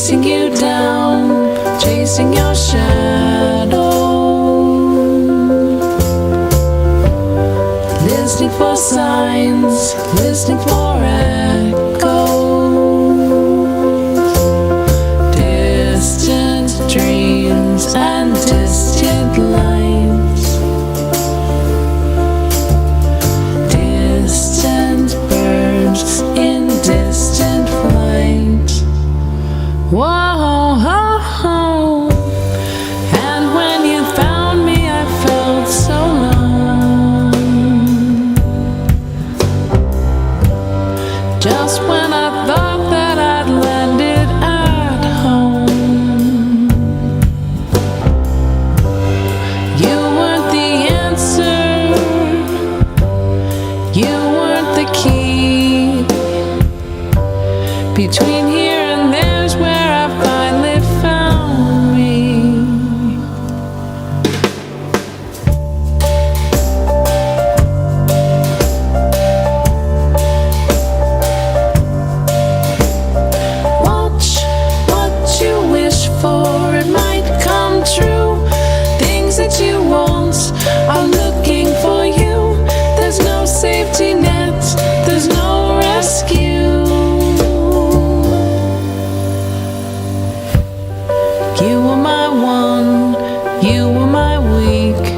chasing you down, chasing your shadow, listening for signs, listening for echoes, distant dreams and distant lights, distant birds in distant flight. Whoa. And when you found me, I felt so alone. Just when I thought that I'd landed at home, you weren't the answer, you weren't the key. Between here and there's where I finally found me. Watch what you wish for, it might come true. Things that you want are looking for you. There's no safety net, there's no rescue. You were my one, you were my weakness.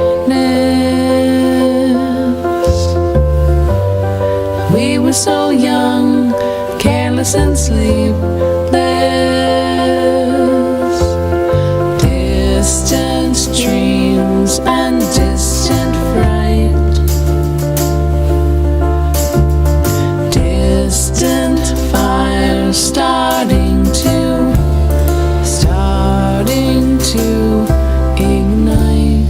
We were so young, careless and sleepless. Distant dreams and distant fright, distant fires starting to ignite.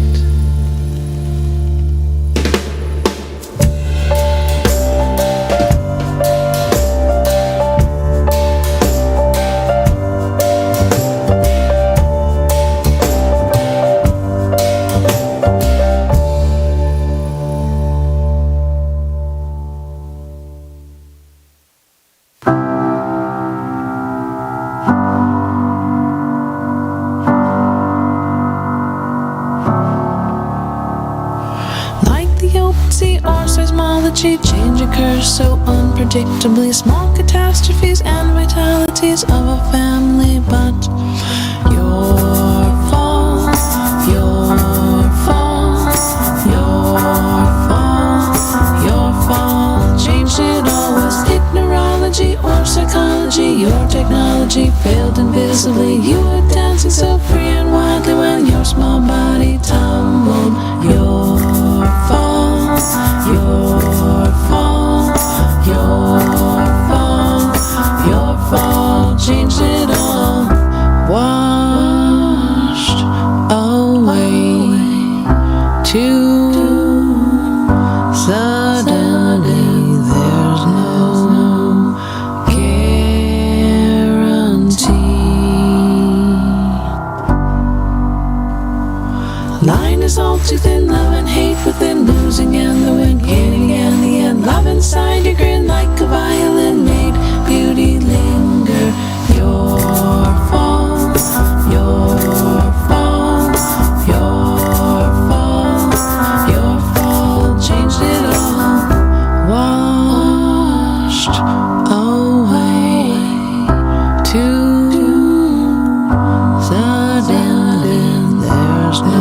Change occurs so unpredictably. Small catastrophes and vitalities of a family, but your fault, your fault, your fault, your fault changed it all. Was ignorology or psychology? Your technology failed invisibly. You were dancing so free and wildly when your small body tumbled. Your fault, your fault, your fault, your fault changed it all. Washed away too suddenly. There's no guarantee. Line is all too thin, love and hate within, losing and the win, gaining and the end. Love inside your grin like a violin made beauty linger. Your fault, your fault, your fault, your fault changed it all. Washed away too suddenly. There's no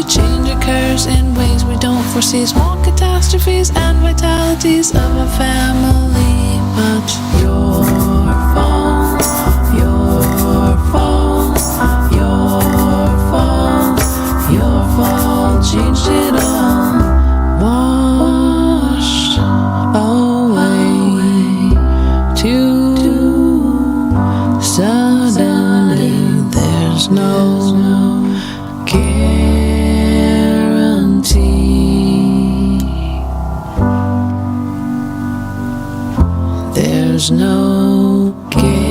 change occurs in ways we don't foresee. Small catastrophes and vitalities of a family, but your fault, your fault, your fault, your fault changed it all. there's no guarantee.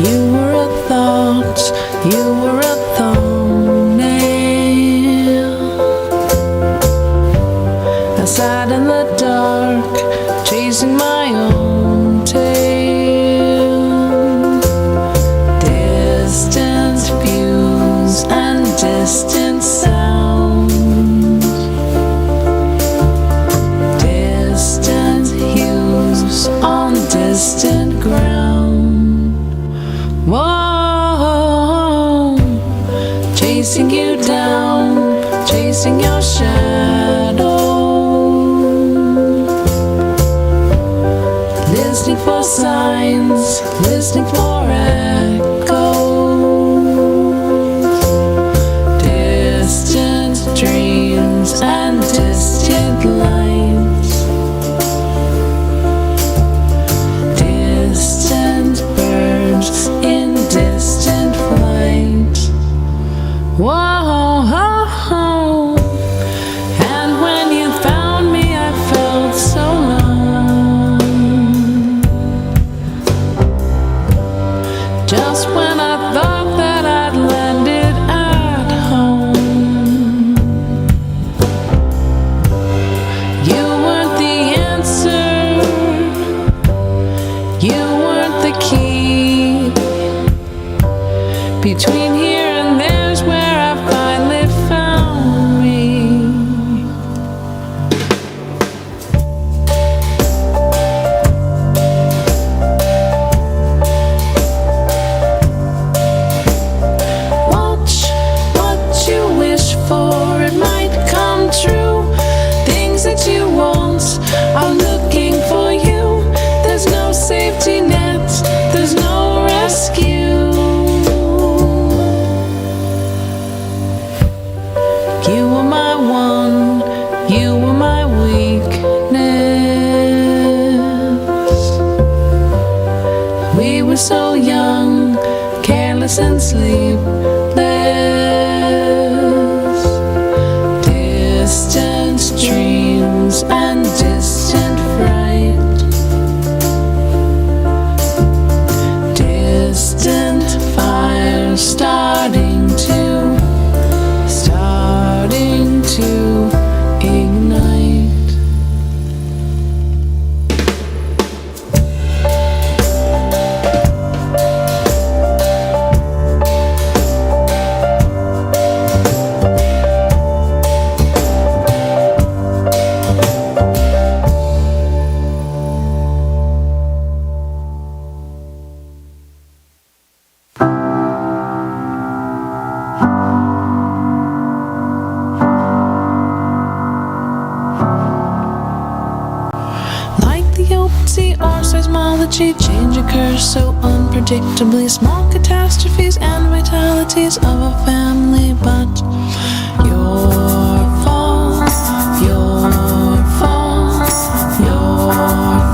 You were a thought, you were a thumbnail. I sat in the dark, chasing my own tail. Distant views and distant sounds, distant hues on distant ground. Whoa, chasing you down, chasing your shadow, listening for signs, listening for echoes, distant dreams and distant lights, distant birds in distant flight. Whoa, and when you found me, I felt so alone. Just when I thought that I'd landed at home, you weren't the answer, you weren't the key. Between here and there's where I finally found me. Watch what you wish for, it might come true. Things that you want are looking for you. There's no safety net, there's no rescue. You were my one, you were my weakness. We were so young, careless and sleepless. Distant dreams and distant fright, distant fires starting to ignite. Seismology, change occurs so unpredictably. Small catastrophes and vitalities of a family, but your fault, your fault, your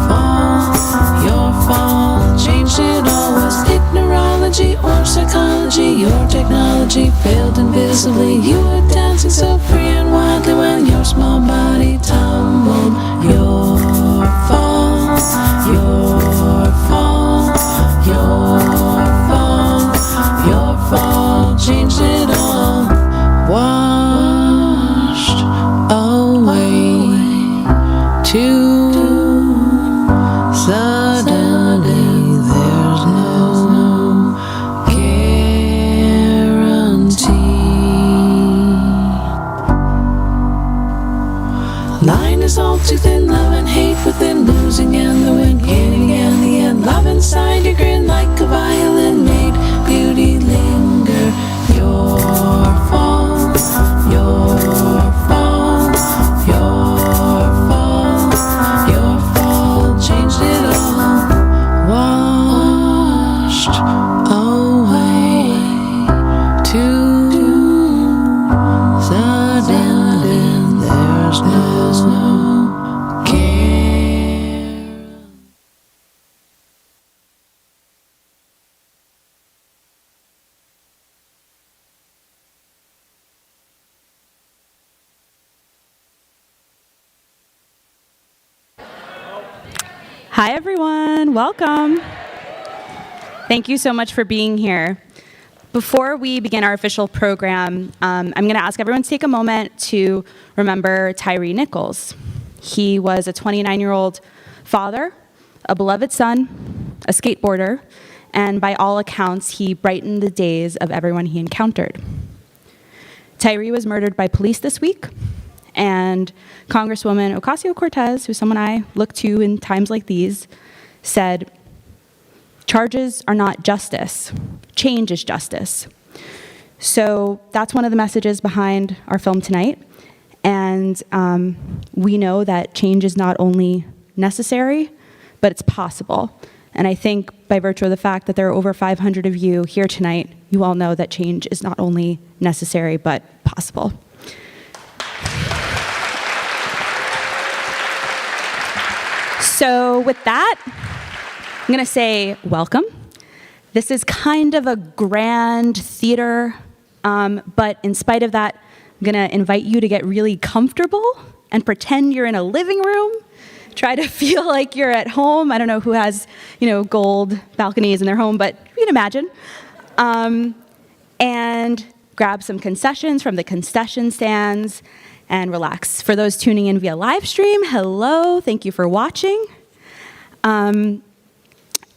fault, your fault. Changed it all. Was it neurology or psychology? Your technology failed invisibly. You were dancing so free and wildly when your small body tumbled. Your fault, your fault, your fault, your fault. Changed it all. Washed away too suddenly. There's no guarantee. Line is all too thin, love and hate within, losing and the win, gaining and the end. Love inside your grin like a violin made beauty linger. Your fault, your fault, your fault, your fault. Changed it all. Washed away too sudden. There's no Hi, everyone. Welcome. Thank you so much for being here. Before we begin our official program, I'm going to ask everyone to take a moment to remember Tyree Nichols. He was a 29-year-old father, a beloved son, a skateboarder, and by all accounts, he brightened the days of everyone he encountered. Tyree was murdered by police this week, and Congresswoman Ocasio-Cortez, who's someone I look to in times like these, said, "Charges are not justice. Change is justice." So that's one of the messages behind our film tonight. And we know that change is not only necessary, but it's possible. And I think by virtue of the fact that there are over 500 of you here tonight, you all know that change is not only necessary, but possible. So with that, I'm going to say welcome. This is kind of a grand theater, but in spite of that, I'm going to invite you to get really comfortable and pretend you're in a living room. Try to feel like you're at home. I don't know who has, gold balconies in their home, but you can imagine. And grab some concessions from the concession stands and relax. For those tuning in via live stream, hello, thank you for watching. I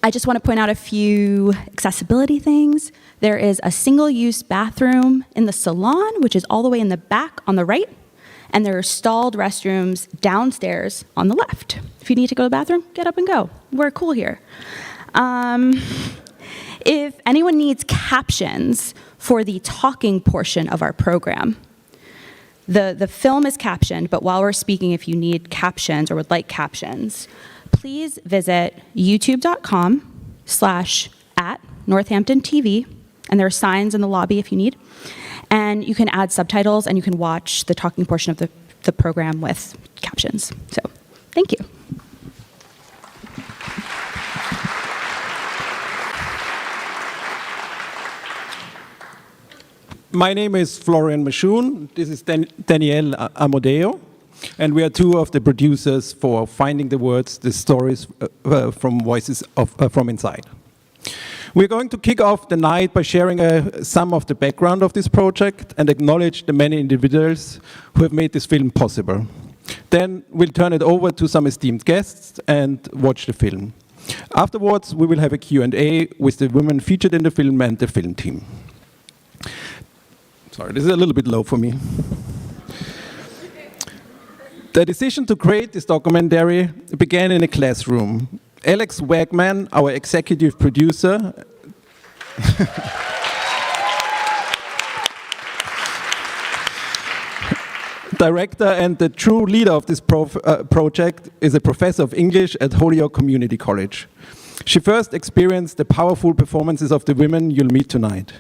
just want to point out a few accessibility things. There is a single-use bathroom in the salon, which is all the way in the back on the right, and there are stalled restrooms downstairs on the left. If you need to go to the bathroom, get up and go. We're cool here. If anyone needs captions for the talking portion of our program, the film is captioned, but while we're speaking, if you need captions or would like captions, please visit youtube.com/@NorthamptonTV, and there are signs in the lobby if you need. And you can add subtitles, and you can watch the talking portion of the program with captions. So, thank you. My name is Florian Machoon. This is Danielle Amodeo, and we are two of the producers for Finding the Words, the stories from Voices from Inside. We're going to kick off the night by sharing some of the background of this project and acknowledge the many individuals who have made this film possible. Then we'll turn it over to some esteemed guests and watch the film. Afterwards, we will have a Q&A with the women featured in the film and the film team. Sorry, this is a little bit low for me. The decision to create this documentary began in a classroom. Alex Wegman, our executive producer, director and the true leader of this project, is a professor of English at Holyoke Community College. She first experienced the powerful performances of the women you'll meet tonight.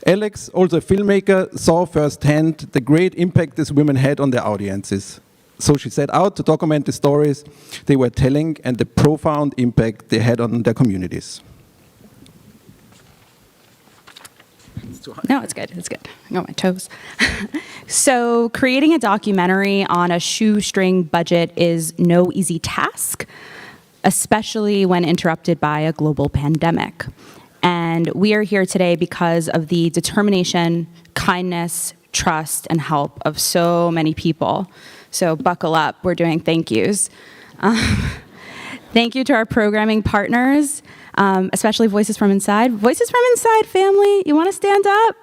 Alex, also a filmmaker, saw firsthand the great impact these women had on their audiences. So she set out to document the stories they were telling and the profound impact they had on their communities. No, it's good. It's good. I got my toes. So creating a documentary on a shoestring budget is no easy task, especially when interrupted by a global pandemic. And we are here today because of the determination, kindness, trust, and help of so many people. So buckle up, we're doing thank yous. Thank you to our programming partners, especially Voices from Inside. Voices from Inside, family, you want to stand up?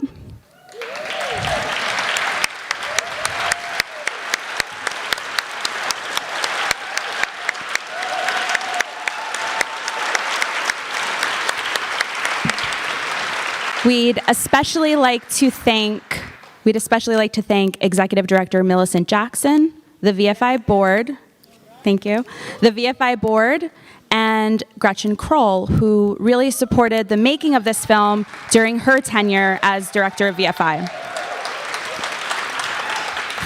We'd especially like to thank Executive Director Millicent Jackson, the VFI Board, thank you, the VFI Board, and Gretchen Kroll, who really supported the making of this film during her tenure as Director of VFI.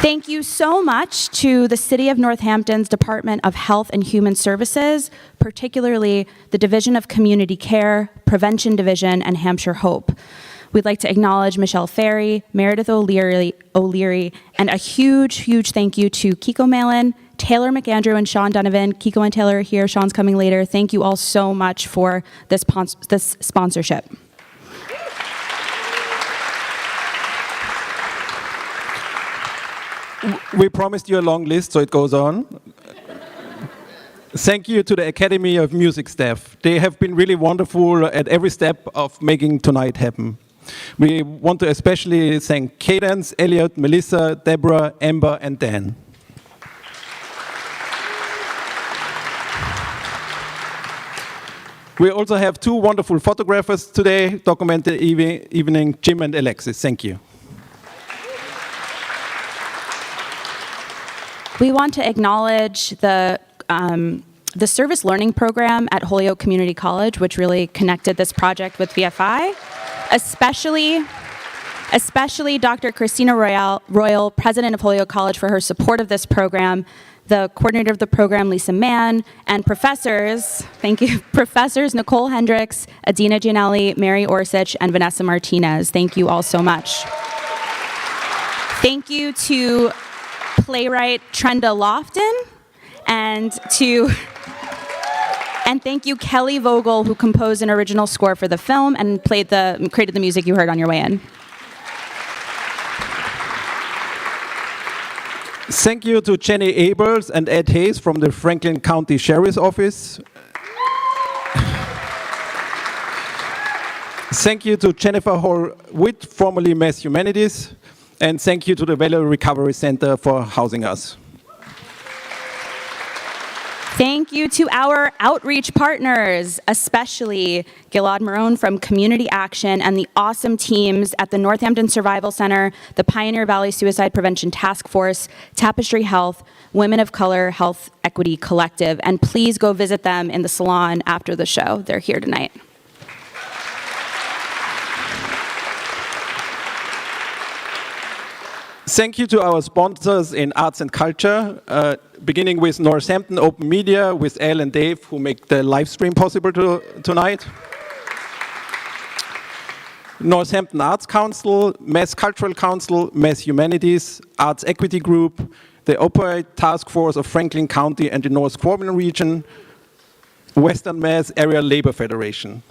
Thank you so much to the City of Northampton's Department of Health and Human Services, particularly the Division of Community Care, Prevention Division, and Hampshire Hope. We'd like to acknowledge Michelle Ferry, Meredith O'Leary, and a huge, huge thank you to Kiko Malin, Taylor McAndrew and Sean Donovan. Kiko and Taylor are here. Sean's coming later. Thank you all so much for this sponsorship. We promised you a long list, so it goes on. Thank you to the Academy of Music staff. They have been really wonderful at every step of making tonight happen. We want to especially thank Cadence, Elliot, Melissa, Deborah, Amber, and Dan. We also have two wonderful photographers today, document the evening, Jim and Alexis. Thank you. We want to acknowledge the service learning program at Holyoke Community College, which really connected this project with VFI, especially Dr. Christina Royal, president of Holyoke College, for her support of this program, the coordinator of the program, Lisa Mann, and professors, thank you, professors Nicole Hendricks, Adina Gianelli, Mary Orsich, and Vanessa Martinez. Thank you all so much. Thank you to playwright Trenda Lofton, and thank you Kelly Vogel, who composed an original score for the film and created the music you heard on your way in. Thank you to Jenny Abels and Ed Hayes from the Franklin County Sheriff's Office. Thank you to Jennifer Hall-Witt, formerly Mass Humanities. And thank you to the Value Recovery Center for housing us. Thank you to our outreach partners, especially Gilad Marone from Community Action and the awesome teams at the Northampton Survival Center, the Pioneer Valley Suicide Prevention Task Force, Tapestry Health, Women of Color Health Equity Collective. And please go visit them in the salon after the show. They're here tonight. Thank you to our sponsors in arts and culture, beginning with Northampton Open Media, with Al and Dave, who make the live stream possible tonight. Northampton Arts Council, Mass Cultural Council, Mass Humanities, Arts Equity Group, the Opioid Task Force of Franklin County and the North Corwin region, Western Mass Area Labor Federation.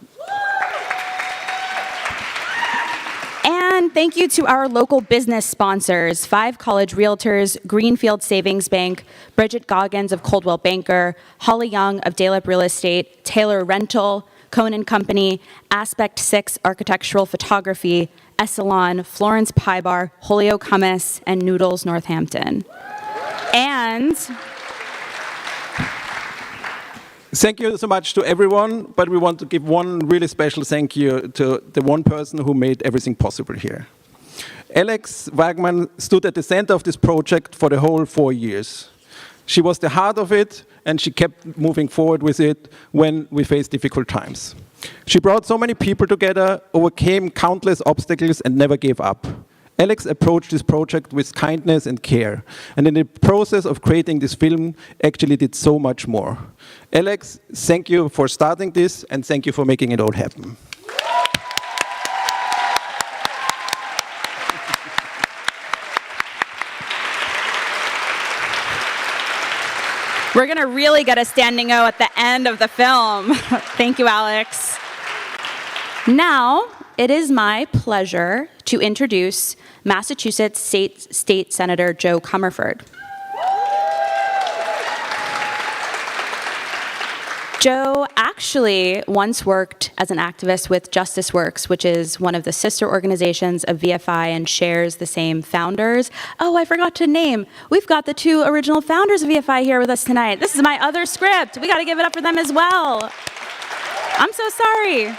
And thank you to our local business sponsors, 5 College Realtors, Greenfield Savings Bank, Bridget Goggins of Coldwell Banker, Holly Young of Dalep Real Estate, Taylor Rental, Cohen & Company, Aspect 6 Architectural Photography, Essalon, Florence Pie Bar, Holyoke Hummus, and Noodles Northampton. And thank you so much to everyone, but we want to give one really special thank you to the one person who made everything possible here. Alex Wagman stood at the center of this project for the whole 4 years. She was the heart of it, and she kept moving forward with it when we faced difficult times. She brought so many people together, overcame countless obstacles, and never gave up. Alex approached this project with kindness and care, and in the process of creating this film, actually did so much more. Alex, thank you for starting this, and thank you for making it all happen. we're going to really get a standing O at the end of the film. Thank you, Alex. Now, it is my pleasure to introduce Massachusetts State Senator Joe Comerford. Joe actually once worked as an activist with Justice Works, which is one of the sister organizations of VFI and shares the same founders. Oh, I forgot to name. We've got the 2 original founders of VFI here with us tonight. This is my other script. We got to give it up for them as well. I'm so sorry.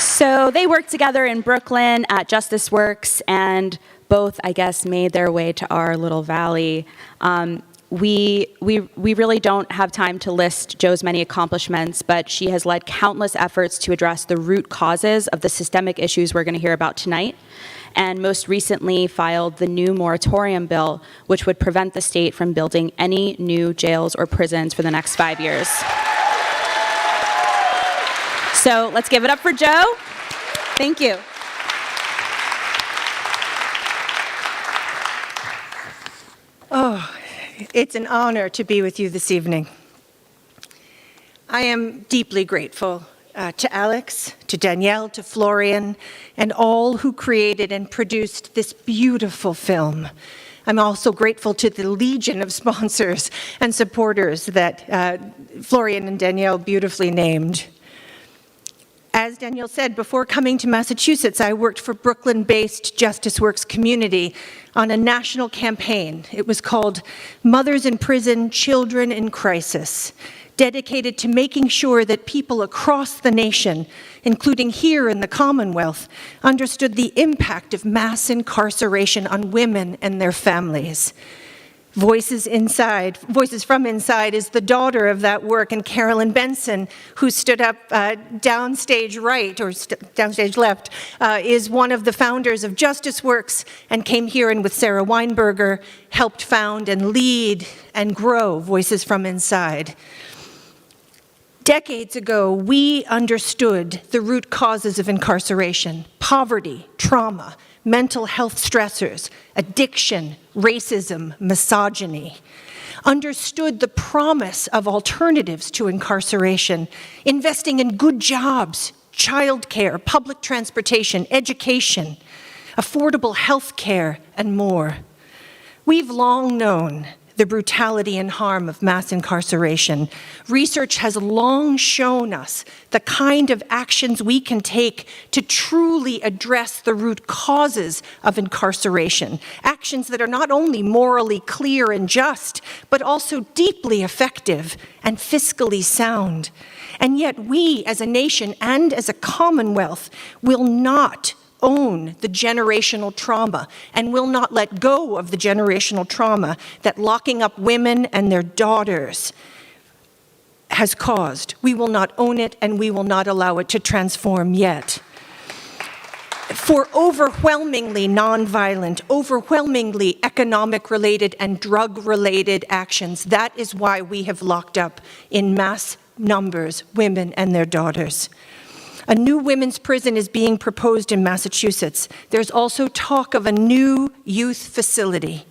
So they worked together in Brooklyn at Justice Works, and both, I guess, made their way to our little valley. We really don't have time to list Joe's many accomplishments, but she has led countless efforts to address the root causes of the systemic issues we're going to hear about tonight, and most recently filed the new moratorium bill, which would prevent the state from building any new jails or prisons for the next 5 years. So let's give it up for Joe. Thank you. Oh, it's an honor to be with you this evening. I am deeply grateful to Alex, to Danielle, to Florian, and all who created and produced this beautiful film. I'm also grateful to the legion of sponsors and supporters that Florian and Danielle beautifully named. As Danielle said, before coming to Massachusetts, I worked for Brooklyn-based Justice Works Community on a national campaign. It was called Mothers in Prison, Children in Crisis, dedicated to making sure that people across the nation, including here in the Commonwealth, understood the impact of mass incarceration on women and their families. Voices from Inside is the daughter of that work, and Carolyn Benson, who stood up downstage right, or downstage left, is one of the founders of Justice Works and came here and with Sarah Weinberger helped found and lead and grow Voices from Inside. Decades ago, we understood the root causes of incarceration: poverty, trauma, mental health stressors, addiction, racism, misogyny. Understood the promise of alternatives to incarceration, investing in good jobs, childcare, public transportation, education, affordable health care, and more. We've long known the brutality and harm of mass incarceration. Research has long shown us the kind of actions we can take to truly address the root causes of incarceration. Actions that are not only morally clear and just, but also deeply effective and fiscally sound. And yet we, as a nation and as a Commonwealth, will not own the generational trauma and will not let go of the generational trauma that locking up women and their daughters has caused. We will not own it, and we will not allow it to transform yet. For overwhelmingly nonviolent, overwhelmingly economic-related and drug-related actions, that is why we have locked up in mass numbers women and their daughters. A new women's prison is being proposed in Massachusetts. There's also talk of a new youth facility.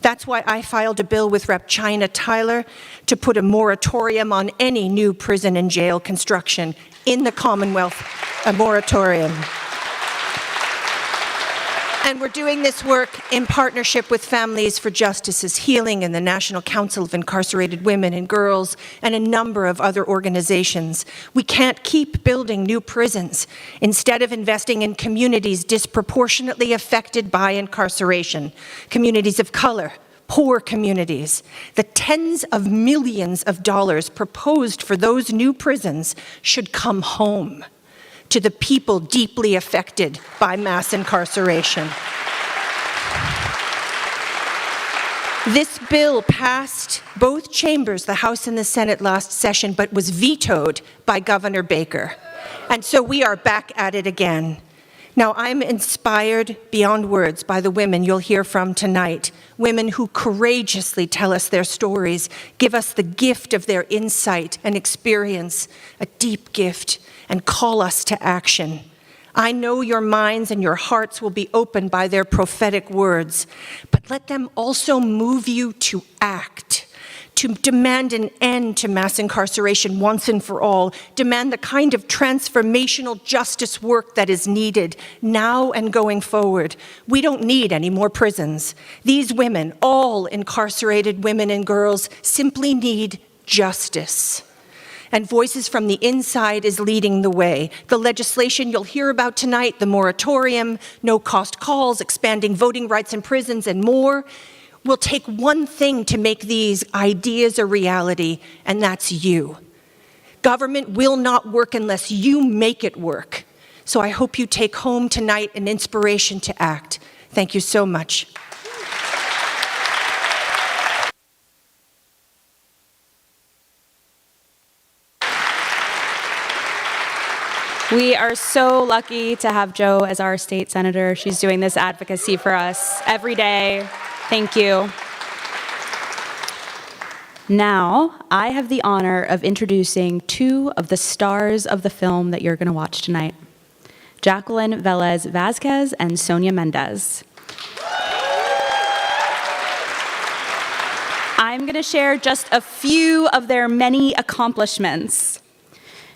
That's why I filed a bill with Rep. China Tyler to put a moratorium on any new prison and jail construction in the Commonwealth, a moratorium. And we're doing this work in partnership with Families for Justice's Healing and the National Council of Incarcerated Women and Girls and a number of other organizations. We can't keep building new prisons instead of investing in communities disproportionately affected by incarceration, communities of color, poor communities. The tens of millions of dollars proposed for those new prisons should come home to the people deeply affected by mass incarceration. This bill passed both chambers, the House and the Senate, last session, but was vetoed by Governor Baker. And so we are back at it again. Now, I'm inspired beyond words by the women you'll hear from tonight, women who courageously tell us their stories, give us the gift of their insight and experience, a deep gift, and call us to action. I know your minds and your hearts will be opened by their prophetic words, but let them also move you to act, to demand an end to mass incarceration once and for all, demand the kind of transformational justice work that is needed now and going forward. We don't need any more prisons. These women, all incarcerated women and girls, simply need justice. And Voices from the Inside is leading the way. The legislation you'll hear about tonight, the moratorium, no-cost calls, expanding voting rights in prisons, and more, will take one thing to make these ideas a reality, and that's you. Government will not work unless you make it work. So I hope you take home tonight an inspiration to act. Thank you so much. We are so lucky to have Jo as our state senator. She's doing this advocacy for us every day. Thank you. Now, I have the honor of introducing two of the stars of the film that you're going to watch tonight, Jacqueline Velez Vazquez and Sonia Mendez. I'm going to share just a few of their many accomplishments.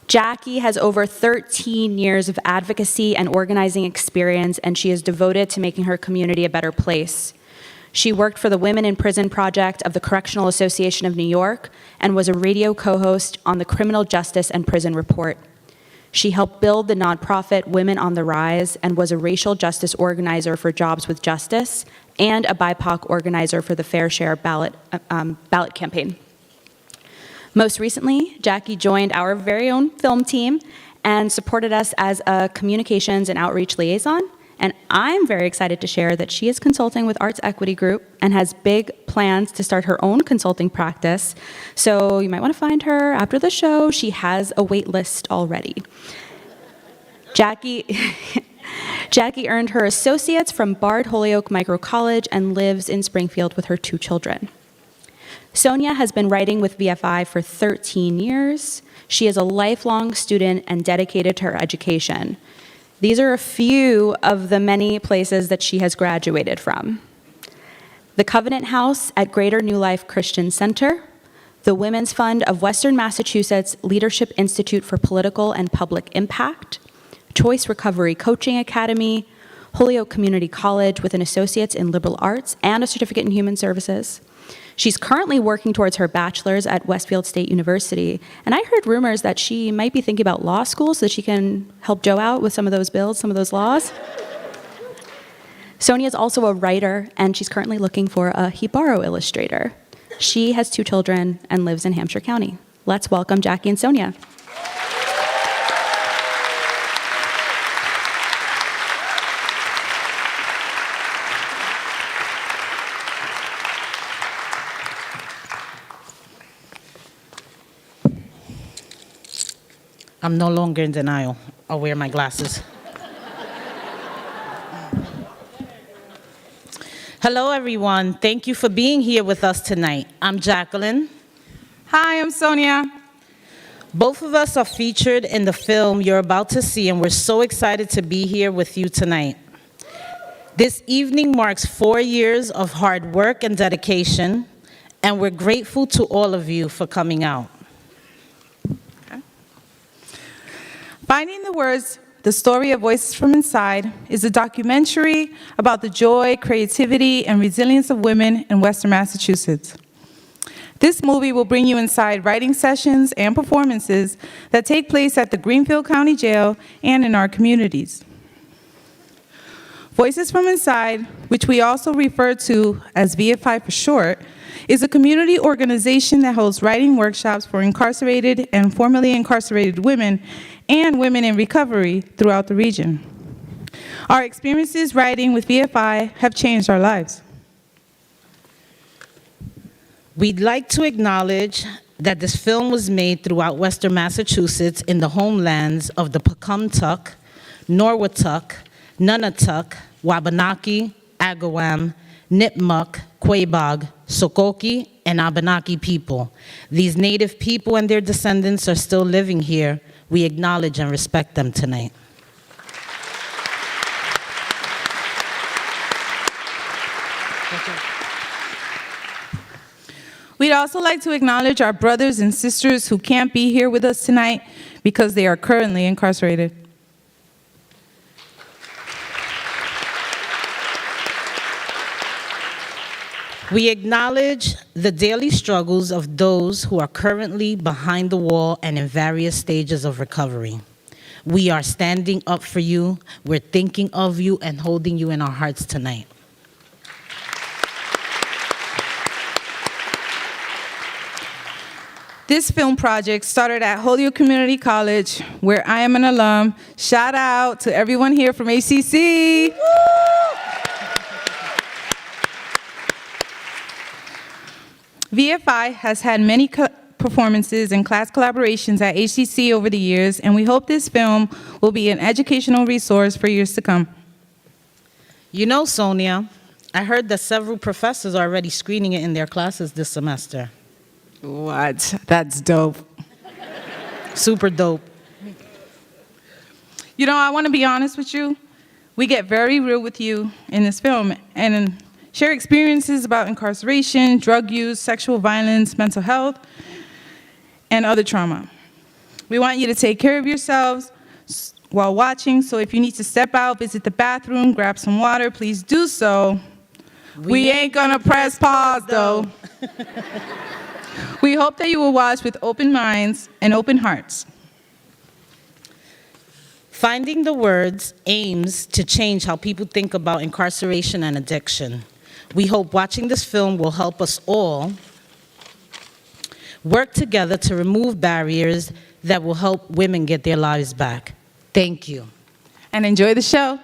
Jackie has over 13 years of advocacy and organizing experience, and she is devoted to making her community a better place. She worked for the Women in Prison Project of the Correctional Association of New York and was a radio co-host on the Criminal Justice and Prison Report. She helped build the nonprofit Women on the Rise and was a racial justice organizer for Jobs with Justice and a BIPOC organizer for the Fair Share ballot campaign. Most recently, Jackie joined our very own film team and supported us as a communications and outreach liaison. And I'm very excited to share that she is consulting with Arts Equity Group and has big plans to start her own consulting practice. So you might want to find her after the show. She has a wait list already. Jackie earned her associates from Bard Holyoke Micro College and lives in Springfield with her 2 children. Sonia has been writing with VFI for 13 years. She is a lifelong student and dedicated to her education. These are a few of the many places that she has graduated from: the Covenant House at Greater New Life Christian Center, the Women's Fund of Western Massachusetts Leadership Institute for Political and Public Impact, Choice Recovery Coaching Academy, Holyoke Community College with an Associate's in Liberal Arts and a Certificate in Human Services. She's currently working towards her bachelor's at Westfield State University, and I heard rumors that she might be thinking about law school so that she can help Joe out with some of those bills, some of those laws. Sonia is also a writer, and she's currently looking for a Hibaro illustrator. She has 2 children and lives in Hampshire County. Let's welcome Jackie and Sonia. I'm no longer in denial. I'll wear my glasses. Hello, everyone. Thank you for being here with us tonight. I'm Jacqueline. Hi, I'm Sonia. Both of us are featured in the film you're about to see, and we're so excited to be here with you tonight. This evening marks 4 years of hard work and dedication, and we're grateful to all of you for coming out. Finding the Words, the story of Voices from Inside, is a documentary about the joy, creativity, and resilience of women in Western Massachusetts. This movie will bring you inside writing sessions and performances that take place at the Greenfield County Jail and in our communities. Voices from Inside, which we also refer to as VFI for short, is a community organization that holds writing workshops for incarcerated and formerly incarcerated women and women in recovery throughout the region. Our experiences writing with VFI have changed our lives. We'd like to acknowledge that this film was made throughout Western Massachusetts in the homelands of the Pecumtuck, Norwottuck, Nunatak, Wabanaki, Agawam, Nipmuc, Quabog, Sokoke, and Abenaki people. These native people and their descendants are still living here. We acknowledge and respect them tonight. We'd also like to acknowledge our brothers and sisters who can't be here with us tonight because they are currently incarcerated. We acknowledge the daily struggles of those who are currently behind the wall and in various stages of recovery. We are standing up for you, we're thinking of you, and holding you in our hearts tonight. This film project started at Holyoke Community College, where I am an alum. Shout out to everyone here from ACC. VFI has had many performances and class collaborations at HCC over the years, and we hope this film will be an educational resource for years to come. You know, Sonia, I heard that several professors are already screening it in their classes this semester. What? That's dope. Super dope. You know, I want to be honest with you. We get very real with you in this film and share experiences about incarceration, drug use, sexual violence, mental health, and other trauma. We want you to take care of yourselves while watching, so if you need to step out, visit the bathroom, grab some water, please do so. We ain't gonna press pause, though. We hope that you will watch with open minds and open hearts. Finding the Words aims to change how people think about incarceration and addiction. We hope watching this film will help us all work together to remove barriers that will help women get their lives back. Thank you. And enjoy the show.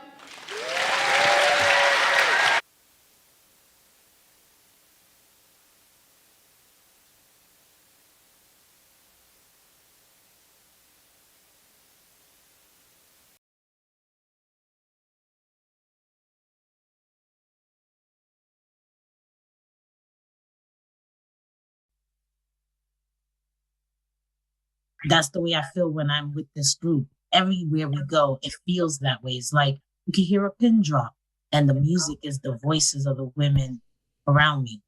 That's the way I feel when I'm with this group. Everywhere we go, it feels that way. It's like you can hear a pin drop, and the music is the voices of the women around me.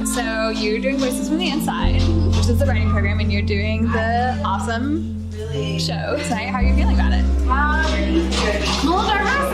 So you're doing Voices from the Inside, which is the writing program, and you're doing the awesome show tonight. How are you feeling about it? I'm a little nervous.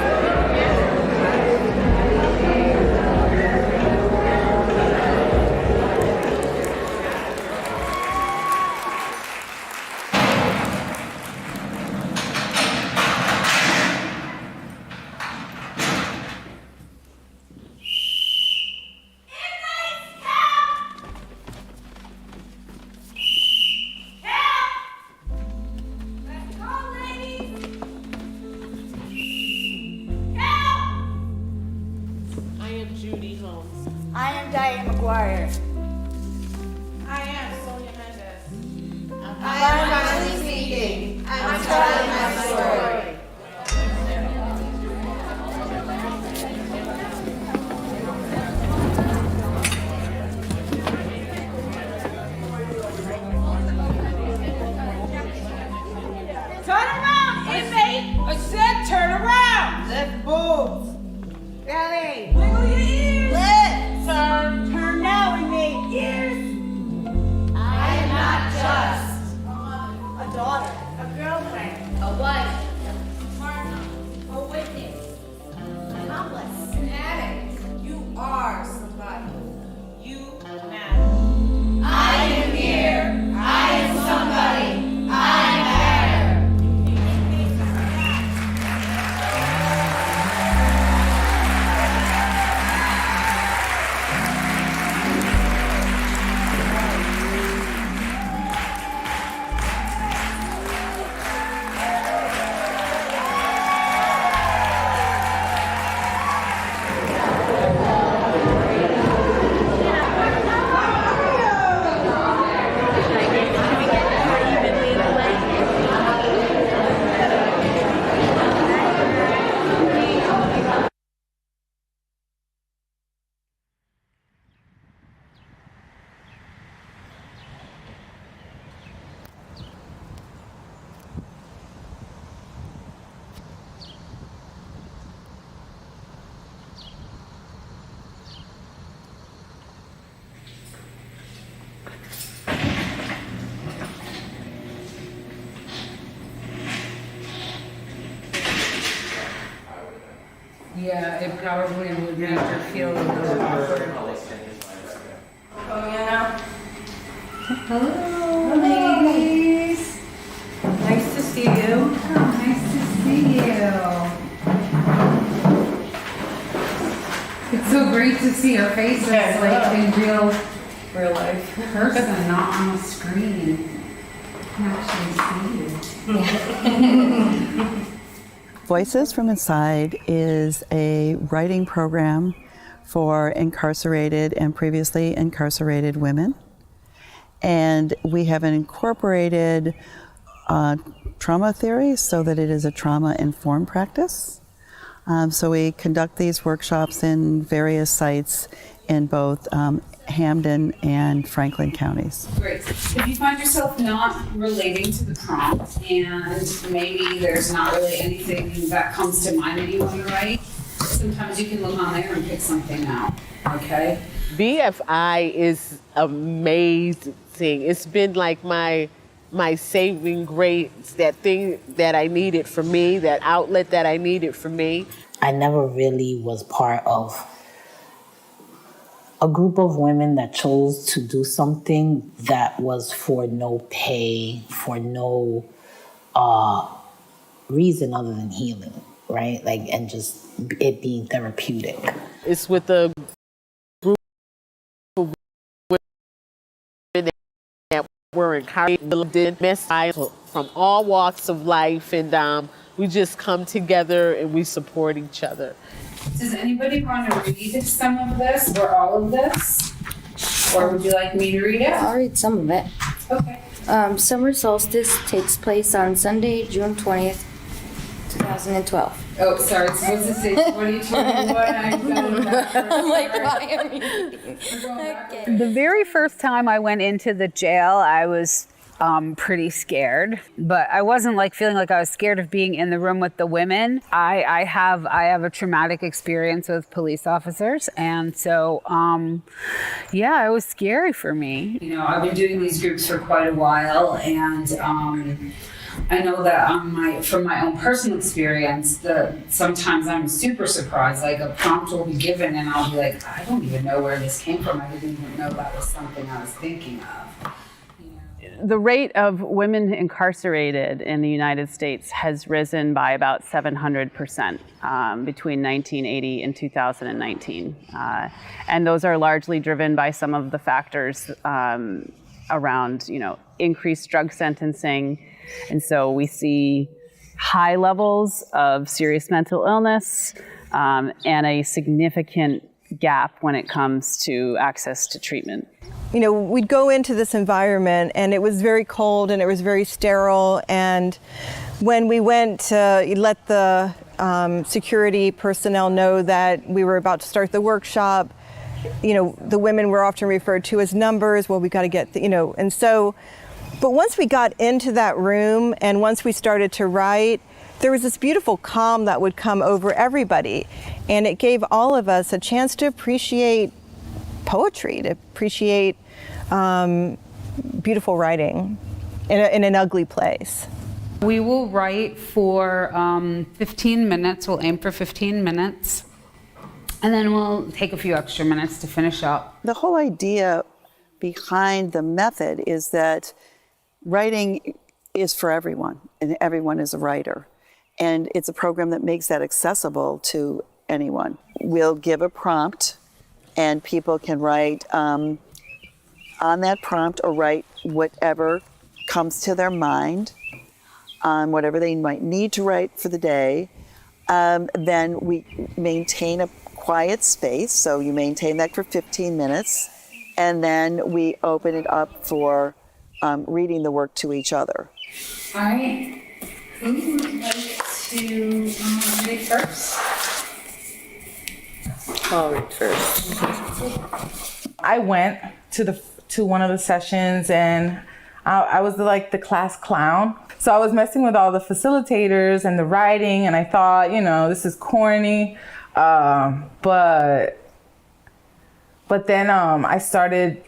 Judy. I am Diane McGuire. I am Sonia Mendez. I am finally speaking. I'm telling my story. Turn around, inmate! I said turn around! Let's move! Belly. Wiggle your ears! Lips. Turn now, inmate! Ears! I am not just a daughter, a girlfriend, a wife, a partner, a witness, an accomplice, an addict. You are somebody. You matter. I am here. I am somebody. I matter. Yeah, it probably would make her feel a little awkward. Hello, ladies. great to see our faces like in real life. person, not on a screen. I can actually see you. Voices from Inside is a writing program for incarcerated and previously incarcerated women. And we have an incorporated trauma theory so that it is a trauma-informed practice. So we conduct these workshops in various sites in both Hampden and Franklin counties. Great. If you find yourself not relating to the prompt and maybe there's not really anything that comes to mind that you want to write, sometimes you can look on there and pick something out, okay? BFI is amazing. It's been like my saving grace, that thing that I needed for me, that outlet that I needed for me. I never really was part of a group of women that chose to do something that was for no pay, for no reason other than healing, right? Like, and just it being therapeutic. It's with a group of women that were encouraged from all walks of life, and we just come together and we support each other. Does anybody want to read some of this or all of this? Or would you like me to read it? I'll read some of it. Okay. Summer solstice takes place on Sunday, June 20th, 2012. Oh, sorry. It's supposed to say 2021. I'm like, why am you reading? Okay. The very first time I went into the jail, I was pretty scared, but I wasn't like feeling like I was scared of being in the room with the women. I have a traumatic experience with police officers, and so yeah, it was scary for me. You know, I've been doing these groups for quite a while, and I know that from my own personal experience, that sometimes I'm super surprised. Like a prompt will be given, and I'll be like, I don't even know where this came from. I didn't even know that was something I was thinking of. The rate of women incarcerated in the United States has risen by about 700% between 1980 and 2019. And those are largely driven by some of the factors around, increased drug sentencing. And so we see high levels of serious mental illness and a significant gap when it comes to access to treatment. We'd go into this environment and it was very cold and it was very sterile. And when we went to let the security personnel know that we were about to start the workshop, the women were often referred to as numbers. Well, we got to get, and so, but once we got into that room and once we started to write, there was this beautiful calm that would come over everybody. And it gave all of us a chance to appreciate poetry, to appreciate beautiful writing in an ugly place. We will write for 15 minutes. We'll aim for 15 minutes. And then we'll take a few extra minutes to finish up. The whole idea behind the method is that writing is for everyone, and everyone is a writer. And it's a program that makes that accessible to anyone. We'll give a prompt, and people can write on that prompt or write whatever comes to their mind, whatever they might need to write for the day. Then we maintain a quiet space, so you maintain that for 15 minutes, and then we open it up for reading the work to each other. All right. Who would like to read first? I'll read first. I went to one of the sessions and I was the class clown. So I was messing with all the facilitators and the writing, and I thought, this is corny. But then I started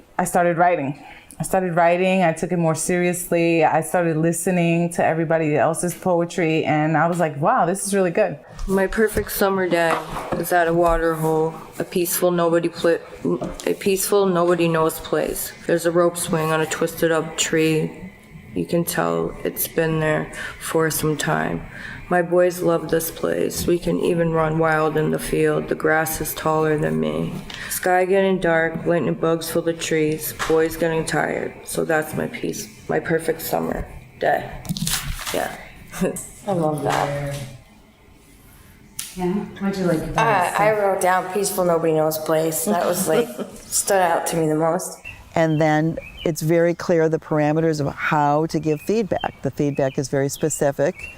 writing. I took it more seriously. I started listening to everybody else's poetry, and I was like, wow, this is really good. My perfect summer day is at a water hole, a peaceful nobody knows place. There's a rope swing on a twisted up tree. You can tell it's been there for some time. My boys love this place. We can even run wild in the field. The grass is taller than me. Sky getting dark, lightning bugs fill the trees, boys getting tired. So that's my peace, my perfect summer day. Yeah. I love that. Yeah, what'd you like about it? I wrote down peaceful, nobody knows place. That was like, stood out to me the most. And then it's very clear the parameters of how to give feedback. The feedback is very specific.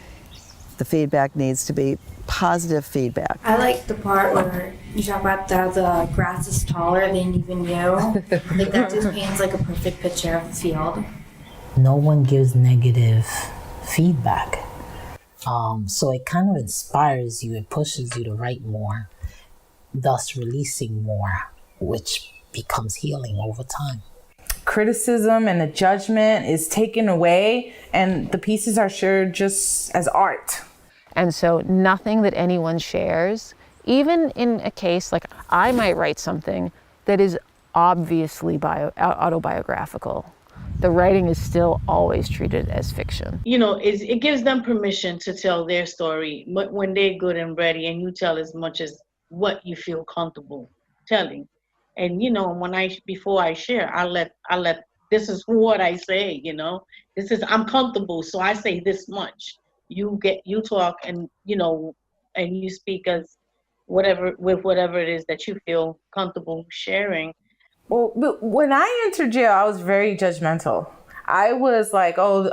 The feedback needs to be positive feedback. I like the part where you talk about the grass is taller than even you. Like that just paints like a perfect picture of the field. No one gives negative feedback. So it kind of inspires you, it pushes you to write more, thus releasing more, which becomes healing over time. Criticism and the judgment is taken away, and the pieces are shared just as art. And so nothing that anyone shares, even in a case like I might write something that is obviously autobiographical, the writing is still always treated as fiction. You know, it gives them permission to tell their story when they're good and ready, and you tell as much as what you feel comfortable telling. And you know, before I share, I let this is what I say, you know. I'm comfortable, so I say this much. You talk, and you know, and you speak as whatever it is that you feel comfortable sharing. Well, but when I entered jail, I was very judgmental. I was like, oh,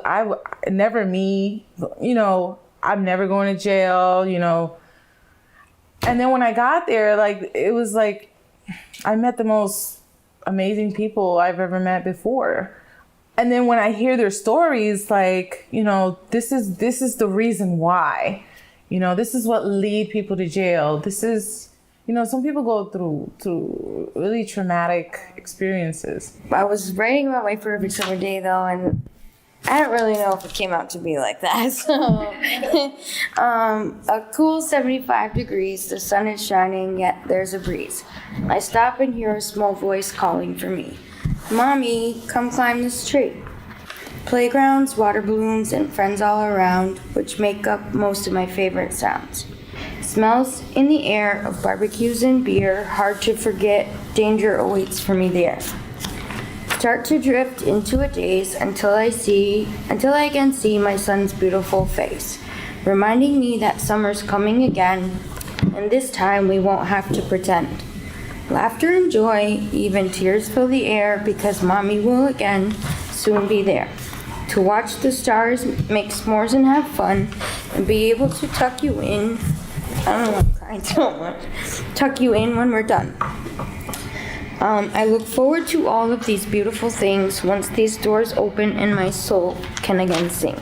never me, you know, I'm never going to jail, you know. And then when I got there, like, it was like, I met the most amazing people I've ever met before. And then when I hear their stories, like, you know, this is the reason why, you know, this is what lead people to jail. This is, you know, some people go through really traumatic experiences. I was writing about my perfect summer day though, and I don't really know if it came out to be like that. So, a cool 75 degrees, the sun is shining, yet there's a breeze. I stop and hear a small voice calling for me. Mommy, come climb this tree. Playgrounds, water balloons, and friends all around, which make up most of my favorite sounds. Smells in the air of barbecues and beer, hard to forget, danger awaits for me there. Start to drift into a daze until I can see my son's beautiful face, reminding me that summer's coming again, and this time we won't have to pretend. Laughter and joy, even tears fill the air, because Mommy will again soon be there. To watch the stars, make s'mores and have fun, and be able to tuck you in. I don't know, I'm crying so much. Tuck you in when we're done. I look forward to all of these beautiful things once these doors open and my soul can again sing.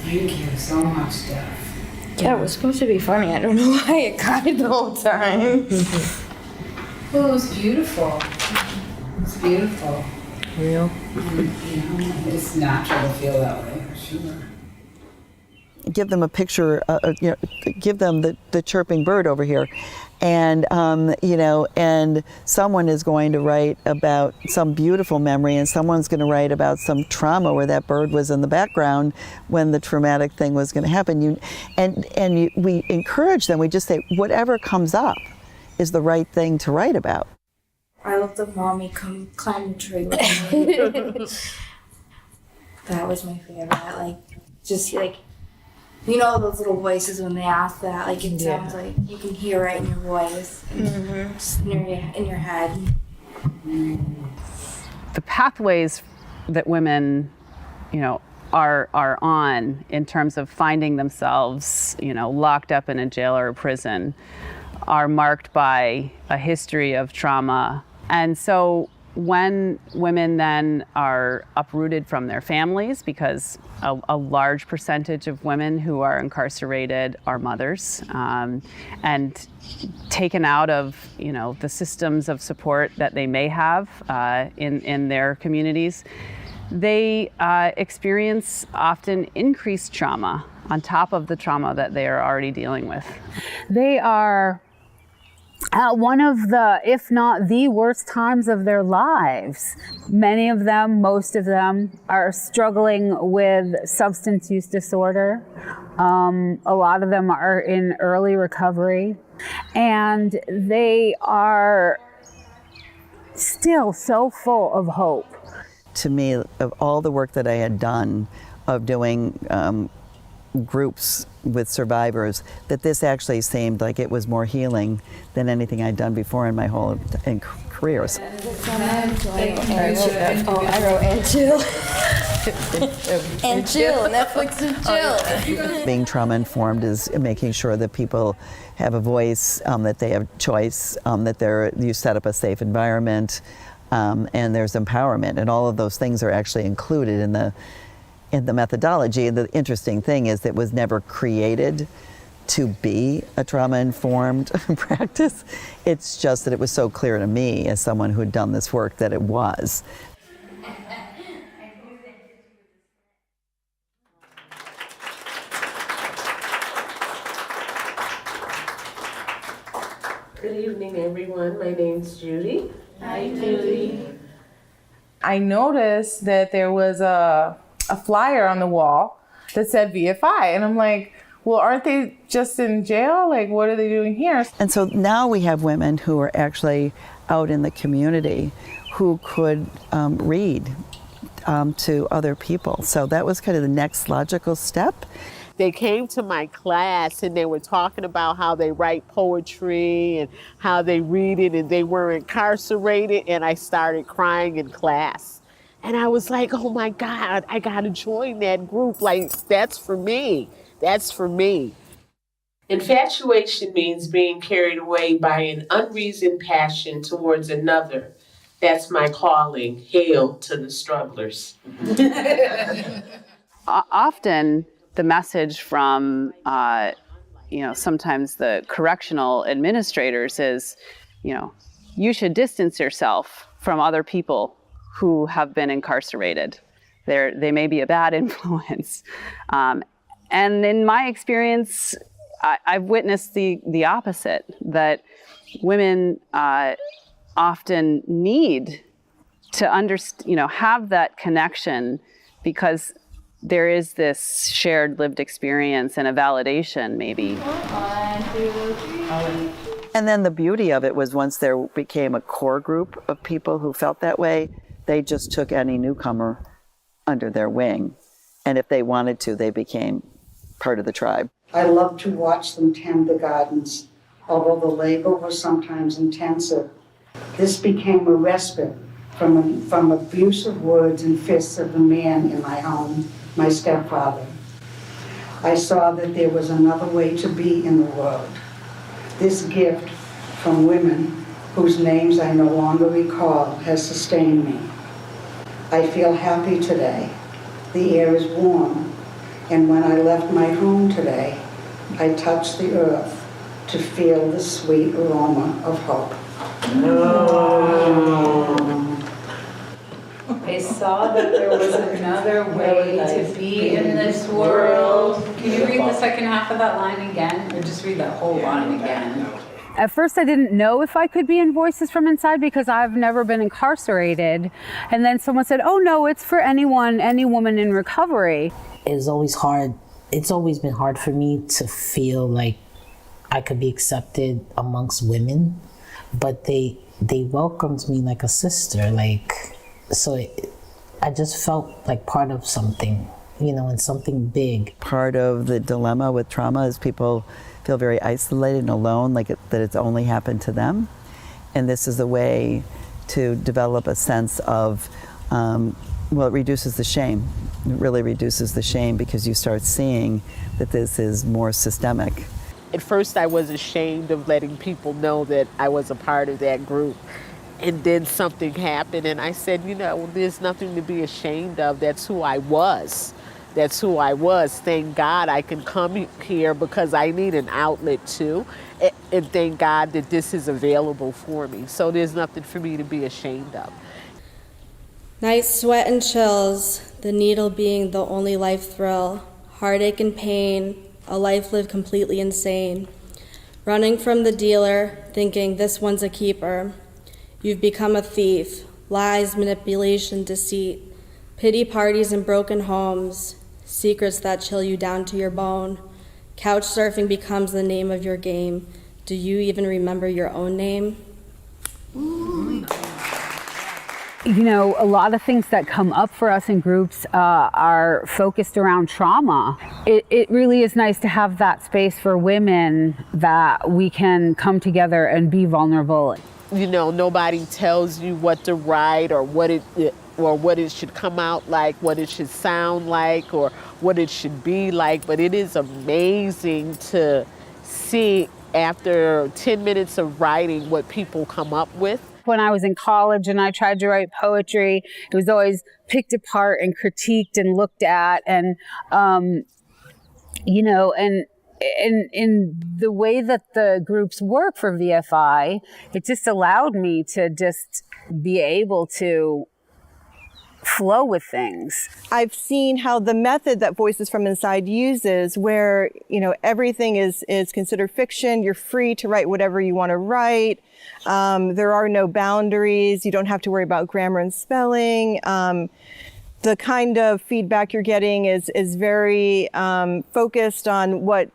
Thank you so much, Steph. Yeah, it was supposed to be funny. I don't know why I cried the whole time. Well, it was beautiful. It's beautiful. Real. And, you know, it's natural to feel that way, for sure. Give them a picture, you know, give them the chirping bird over here. And, you know, and someone is going to write about some beautiful memory, and someone's going to write about some trauma where that bird was in the background when the traumatic thing was going to happen. We encourage them, we just say, whatever comes up is the right thing to write about. I love the Mommy come climb the tree with me. That was my favorite. Like, just like, you know those little voices when they ask that, like it sounds like you can hear it in your voice, just in your head. The pathways that women, you know, are on in terms of finding themselves, you know, locked up in a jail or a prison are marked by a history of trauma. And so when women then are uprooted from their families, because a large percentage of women who are incarcerated are mothers, and taken out of, you know, the systems of support that they may have in their communities, they experience often increased trauma on top of the trauma that they are already dealing with. They are one of the, if not the worst times of their lives. Many of them, most of them, are struggling with substance use disorder. A lot of them are in early recovery, and they are still so full of hope. To me, of all the work that I had done of doing groups with survivors, that this actually seemed like it was more healing than anything I'd done before in my whole career. I wrote and chill. And chill, Netflix and chill. Being trauma informed is making sure that people have a voice, that they have choice, that you set up a safe environment, and there's empowerment, and all of those things are actually included in the methodology. And the interesting thing is that it was never created to be a trauma-informed practice. It's just that it was so clear to me as someone who had done this work that it was. Good evening, everyone. My name's Judy. Hi, Judy. I noticed that there was a flyer on the wall that said VFI, and I'm like, well, aren't they just in jail? Like, what are they doing here? And so now we have women who are actually out in the community who could read to other people. So that was kind of the next logical step. They came to my class and they were talking about how they write poetry and how they read it and they were incarcerated, and I started crying in class. And I was like, oh my God, I gotta join that group. Like, that's for me. That's for me. Infatuation means being carried away by an unreasoned passion towards another. That's my calling. Hail to the strugglers. Often, the message from, sometimes the correctional administrators is, you should distance yourself from other people who have been incarcerated. They may be a bad influence. And in my experience, I've witnessed the opposite, that women often need to have that connection, because there is this shared lived experience and a validation, maybe. 1, 2, 3. And then the beauty of it was, once there became a core group of people who felt that way, they just took any newcomer under their wing. And if they wanted to, they became part of the tribe. I loved to watch them tend the gardens. Although the labor was sometimes intensive, this became a respite from abusive words and fists of the man in my home, my stepfather. I saw that there was another way to be in the world. This gift from women whose names I no longer recall has sustained me. I feel happy today. The air is warm, and when I left my home today, I touched the earth to feel the sweet aroma of hope. I saw that there was another way to be in this world. Can you read the second half of that line again, or just read that whole line again? At first, I didn't know if I could be in Voices from Inside because I've never been incarcerated. And then someone said, oh no, it's for any woman in recovery. It's always hard. It's always been hard for me to feel like I could be accepted amongst women, but they welcomed me like a sister. I just felt like part of something, and something big. Part of the dilemma with trauma is people feel very isolated and alone, that it's only happened to them. And this is a way to develop a sense of, it reduces the shame. It really reduces the shame, because you start seeing that this is more systemic. At first I was ashamed of letting people know that I was a part of that group. And then something happened and I said, there's nothing to be ashamed of. That's who I was. That's who I was. Thank God I can come here because I need an outlet too. And thank God that this is available for me. So there's nothing for me to be ashamed of. Night sweat and chills, the needle being the only life thrill, heartache and pain, a life lived completely insane. running from the dealer, thinking this one's a keeper. You've become a thief, lies, manipulation, deceit, pity parties and broken homes, secrets that chill you down to your bone. Couch surfing becomes the name of your game. Do you even remember your own name? You know, a lot of things that come up for us in groups are focused around trauma. It really is nice to have that space for women that we can come together and be vulnerable. You know, nobody tells you what to write or what it should come out like, what it should sound like, or what it should be like. But it is amazing to see after 10 minutes of writing what people come up with. When I was in college and I tried to write poetry, it was always picked apart and critiqued and looked at. And, you know, and in the way that the groups work for VFI, it just allowed me to just be able to flow with things. I've seen how the method that Voices from Inside uses, where, you know, everything is considered fiction. You're free to write whatever you want to write. There are no boundaries. You don't have to worry about grammar and spelling. The kind of feedback you're getting is very focused on what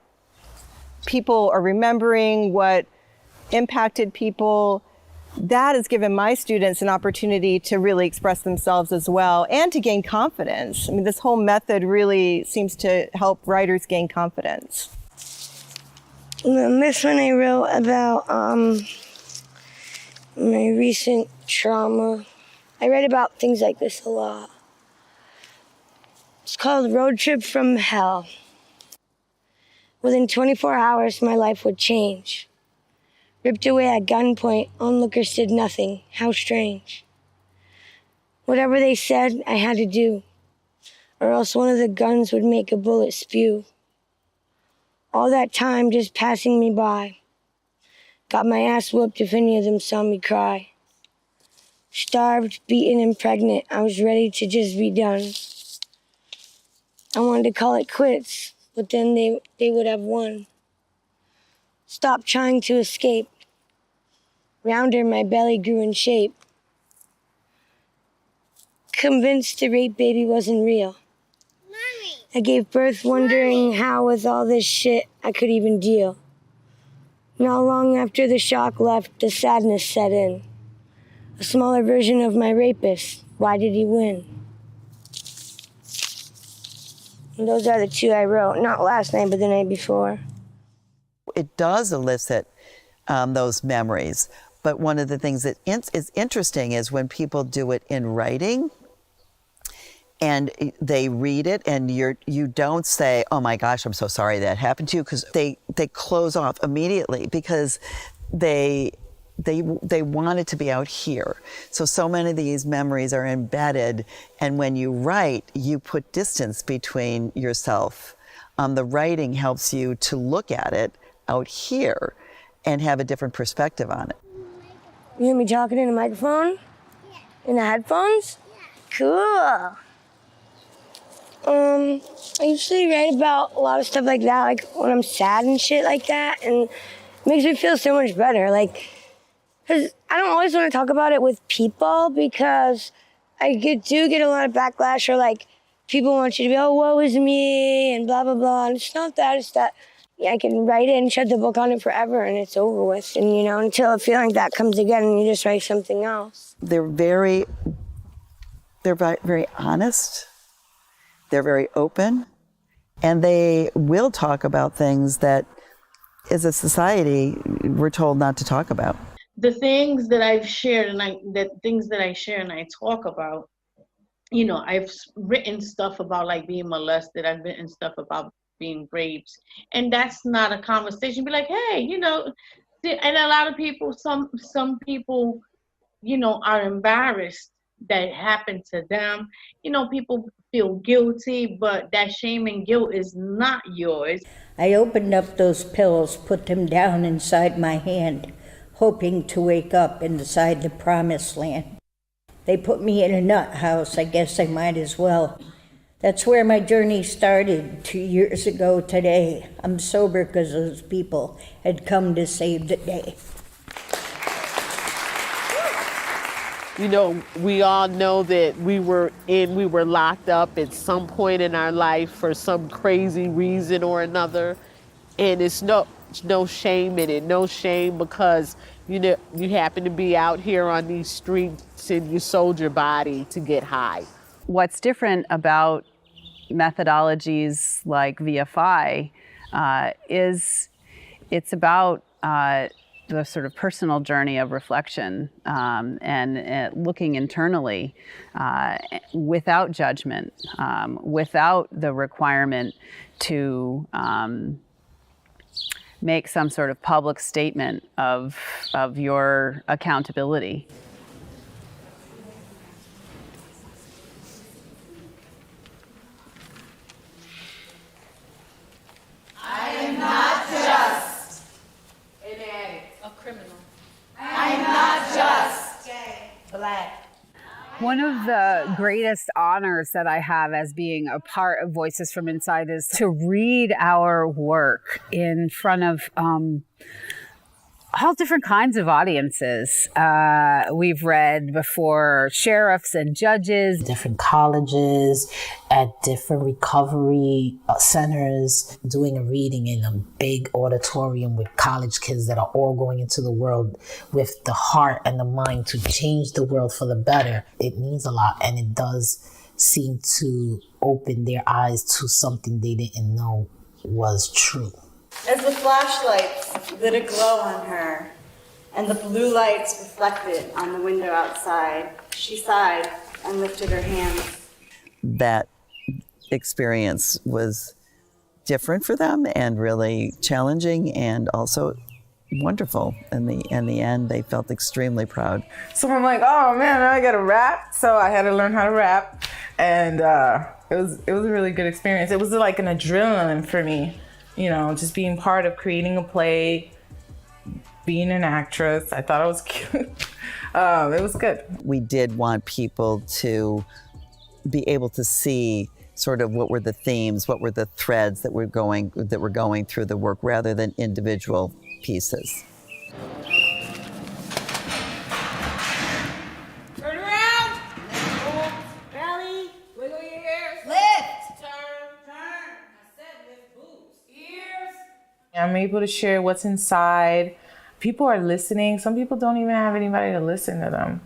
people are remembering, what impacted people. That has given my students an opportunity to really express themselves as well and to gain confidence. I mean, this whole method really seems to help writers gain confidence. This one I wrote about my recent trauma. I write about things like this a lot. It's called Road Trip from Hell. Within 24 hours, my life would change. Ripped away at gunpoint, onlookers did nothing. How strange. Whatever they said, I had to do, or else one of the guns would make a bullet spew. All that time just passing me by. Got my ass whooped if any of them saw me cry. Starved, beaten, and pregnant, I was ready to just be done. I wanted to call it quits, but then they would have won. Stopped trying to escape. Rounder, my belly grew in shape. Convinced the rape baby wasn't real. I gave birth wondering how with all this shit I could even deal. Not long after the shock left, the sadness set in. A smaller version of my rapist. Why did he win? And those are the two I wrote, not last night, but the night before. It does elicit those memories. But one of the things that is interesting is when people do it in writing and they read it and you don't say, oh my gosh, I'm so sorry that happened to you, because they close off immediately because they want it to be out here. So many of these memories are embedded, and when you write, you put distance between yourself. The writing helps you to look at it out here and have a different perspective on it. You hear me talking in a microphone? Yeah. In the headphones? Yeah. Cool. I usually write about a lot of stuff like that, like when I'm sad and shit like that, and it makes me feel so much better. Like, because I don't always want to talk about it with people, because I do get a lot of backlash, or like people want you to be, oh, woe is me, and blah, blah, blah. And it's not that, it's that I can write it and shut the book on it forever and it's over with. And, you know, until a feeling like that comes again and you just write something else. They're very honest. They're very open. And they will talk about things that, as a society, we're told not to talk about. The things that I've shared and I share and I talk about, you know, I've written stuff about like being molested. I've written stuff about being raped, and that's not a conversation. Be like, hey, you know, and a lot of people, some people, you know, are embarrassed that it happened to them. You know, people feel guilty, but that shame and guilt is not yours. I opened up those pills, put them down inside my hand, hoping to wake up inside the promised land. They put me in a nut house, I guess I might as well. That's where my journey started 2 years ago today. I'm sober because those people had come to save the day. You know, we all know that we were locked up at some point in our life for some crazy reason or another. And it's no shame in it, no shame because, you know, you happen to be out here on these streets and you sold your body to get high. What's different about methodologies like VFI is it's about the sort of personal journey of reflection and looking internally without judgment, without the requirement to make some sort of public statement of your accountability. I am not just an addict, a criminal. I am not just gay, black. One of the greatest honors that I have as being a part of Voices from Inside is to read our work in front of all different kinds of audiences. We've read before sheriffs and judges, different colleges, at different recovery centers, doing a reading in a big auditorium with college kids that are all going into the world with the heart and the mind to change the world for the better. It means a lot, and it does seem to open their eyes to something they didn't know was true. As the flashlights lit a glow on her, and the blue lights reflected on the window outside, she sighed and lifted her hands. That experience was different for them and really challenging and also wonderful. In the end, they felt extremely proud. So I'm like, oh man, I got to rap. So I had to learn how to rap, and it was a really good experience. It was like an adrenaline for me. You know, just being part of creating a play, being an actress. I thought I was cute. It was good. We did want people to be able to see sort of what were the themes, what were the threads that were going through the work rather than individual pieces. Turn around. Rally. Wiggle your ears. Lift. Turn. I said lift boobs. Ears. I'm able to share what's inside. People are listening. Some people don't even have anybody to listen to them.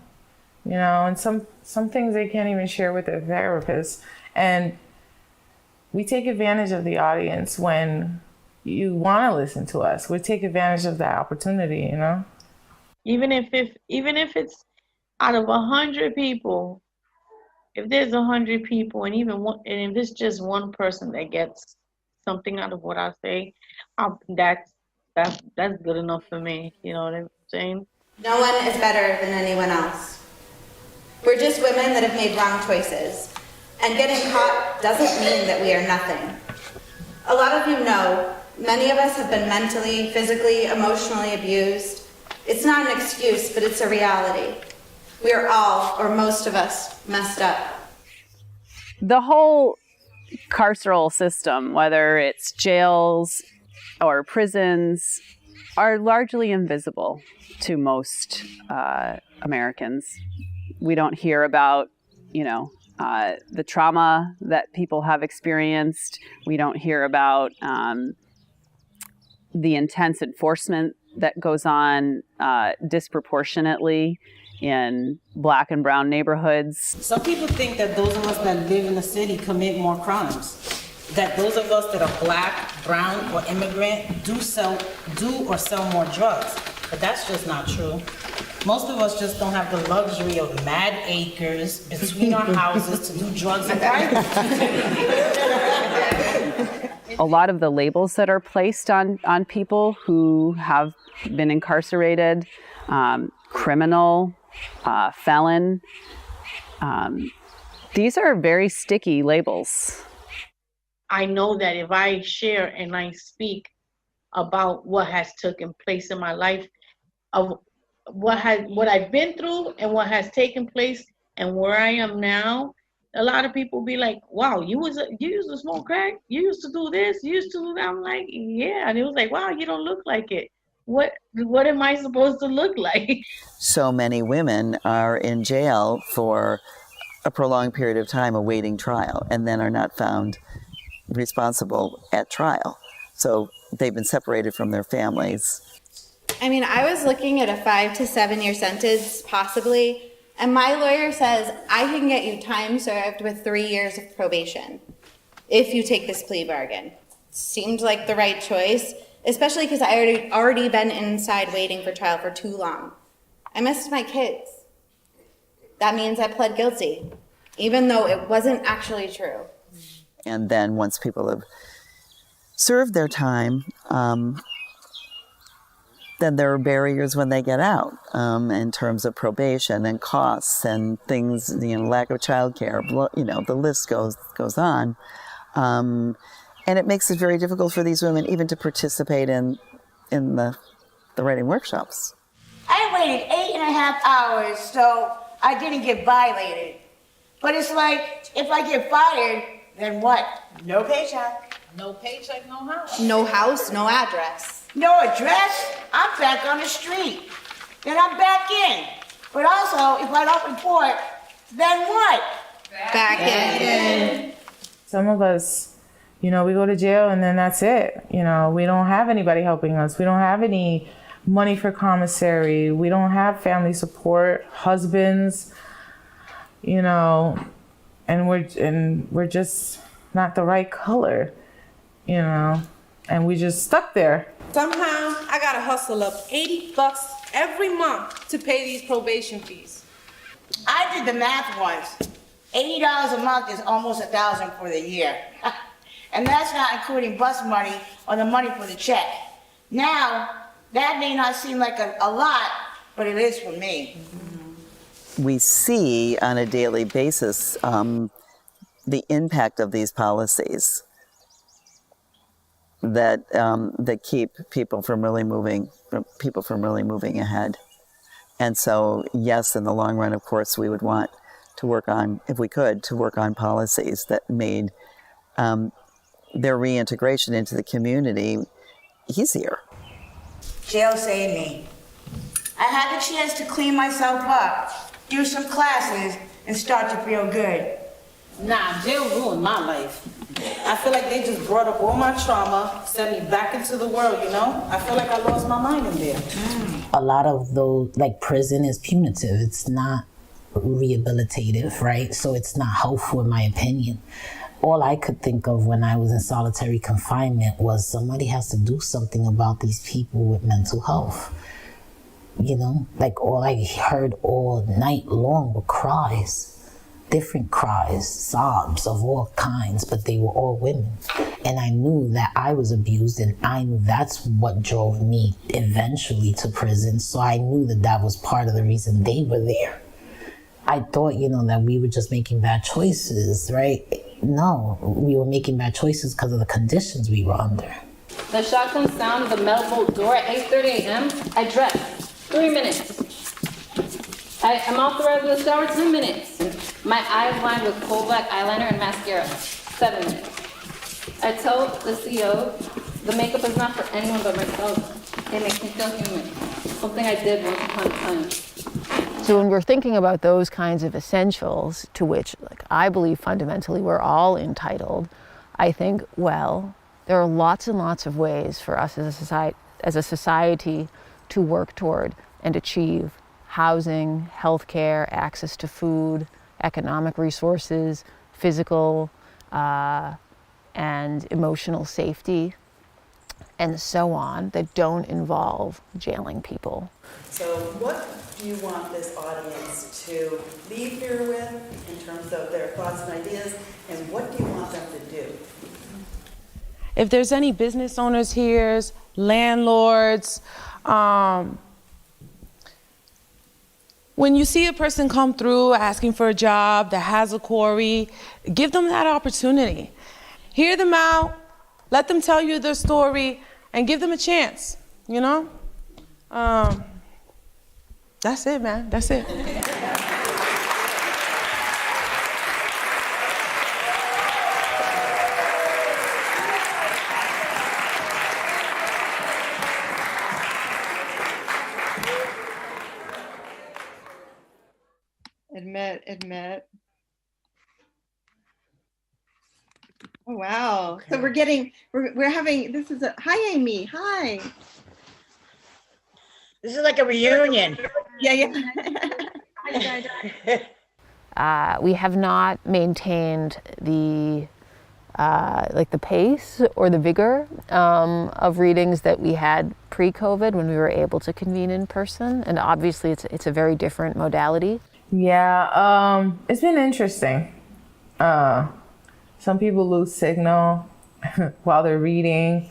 You know, and some things they can't even share with their therapist. And we take advantage of the audience when you want to listen to us. We take advantage of that opportunity, you know? Even if it's out of 100 people, if there's 100 people and if it's just one person that gets something out of what I say, that's good enough for me. You know what I'm saying? No one is better than anyone else. We're just women that have made wrong choices. And getting caught doesn't mean that we are nothing. A lot of you know, many of us have been mentally, physically, emotionally abused. It's not an excuse, but it's a reality. We are all, or most of us, messed up. The whole carceral system, whether it's jails or prisons, are largely invisible to most Americans. We don't hear about, the trauma that people have experienced. We don't hear about the intense enforcement that goes on disproportionately in Black and brown neighborhoods. Some people think that those of us that live in the city commit more crimes. That those of us that are Black, brown, or immigrant do or sell more drugs. But that's just not true. Most of us just don't have the luxury of mad acres between our houses to do drugs in private. A lot of the labels that are placed on people who have been incarcerated, criminal, felon, these are very sticky labels. I know that if I share and I speak about what has taken place in my life, of what I've been through and what has taken place and where I am now, a lot of people be like, wow, you used to smoke crack? You used to do this? You used to do that? I'm like, yeah. And it was like, wow, you don't look like it. What am I supposed to look like? So many women are in jail for a prolonged period of time awaiting trial and then are not found responsible at trial. So they've been separated from their families. I mean, I was looking at a 5 to 7 year sentence, possibly, and my lawyer says I can get you time served with 3 years of probation if you take this plea bargain. Seemed like the right choice, especially because I already been inside waiting for trial for too long. I missed my kids. That means I pled guilty, even though it wasn't actually true. And then once people have served their time, then there are barriers when they get out in terms of probation and costs and things, lack of childcare, the list goes on. And it makes it very difficult for these women even to participate in the writing workshops. I waited 8.5 hours, so I didn't get violated. But it's like, if I get fired, then what? No paycheck. No paycheck, no house. No house, no address. No address? I'm back on the street. Then I'm back in. But also, if I don't report, then what? Back in. Some of us, we go to jail and then that's it. We don't have anybody helping us. We don't have any money for commissary. We don't have family support, husbands, and we're just not the right color, and we just stuck there. Somehow I gotta hustle up $80 every month to pay these probation fees. I did the math once. $80 a month is almost $1,000 for the year. And that's not including bus money or the money for the check. Now, that may not seem like a lot, but it is for me. We see on a daily basis the impact of these policies that keep people from really moving ahead. And so, yes, in the long run, of course, we would want to work on, if we could, to work on policies that made their reintegration into the community easier. Jail saved me. I had the chance to clean myself up, do some classes, and start to feel good. Nah, jail ruined my life. I feel like they just brought up all my trauma, sent me back into the world, I feel like I lost my mind in there. A lot of those, like prison is punitive. It's not rehabilitative, right? So it's not helpful in my opinion. All I could think of when I was in solitary confinement was somebody has to do something about these people with mental health. Like all I heard all night long were cries. Different cries, sobs of all kinds, but they were all women. And I knew that I was abused, and I knew that's what drove me eventually to prison. So I knew that was part of the reason they were there. I thought, that we were just making bad choices, right? No, we were making bad choices because of the conditions we were under. The shotgun sound of the metal bolt door at 8:30 a.m. I dressed. 3 minutes. I'm off the road to the shower, 10 minutes. My eyes lined with coal black eyeliner and mascara, 7 minutes. I told the CEO, the makeup is not for anyone but myself. It makes me feel human. Something I did once upon a time. So when we're thinking about those kinds of essentials to which, I believe fundamentally we're all entitled, I think, well, there are lots and lots of ways for us as a society to work toward and achieve housing, healthcare, access to food, economic resources, physical and emotional safety, and so on, that don't involve jailing people. So what do you want this audience to leave here with in terms of their thoughts and ideas, and what do you want them to do? If there's any business owners here, landlords, when you see a person come through asking for a job that has a quarry, give them that opportunity. Hear them out, let them tell you their story, and give them a chance, That's it, man, that's it. Admit. Oh, wow. Okay. So we're having, hi, Amie. Hi. This is like a reunion. Yeah. We have not maintained the the pace or the vigor of readings that we had pre-COVID when we were able to convene in person, and obviously it's a very different modality. Yeah, it's been interesting. Some people lose signal while they're reading,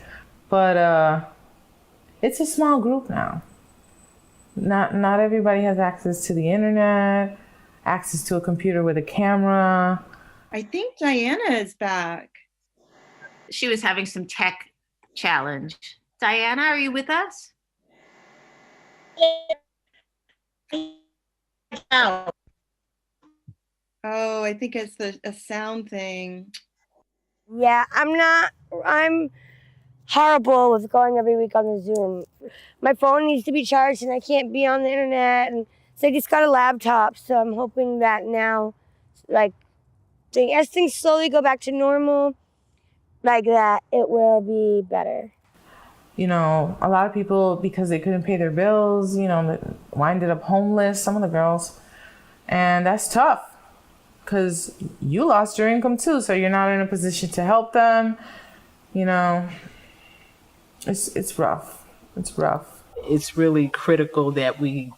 but it's a small group now. Not everybody has access to the internet, access to a computer with a camera. I think Diana is back. She was having some tech challenge. Diana, are you with us? Oh, I think it's a sound thing. Yeah, I'm horrible with going every week on the Zoom. My phone needs to be charged and I can't be on the internet. And so I just got a laptop. So I'm hoping that now, as things slowly go back to normal, like that, it will be better. A lot of people, because they couldn't pay their bills, winded up homeless, some of the girls. And that's tough because you lost your income too. So you're not in a position to help them. It's rough. It's rough. It's really critical that we,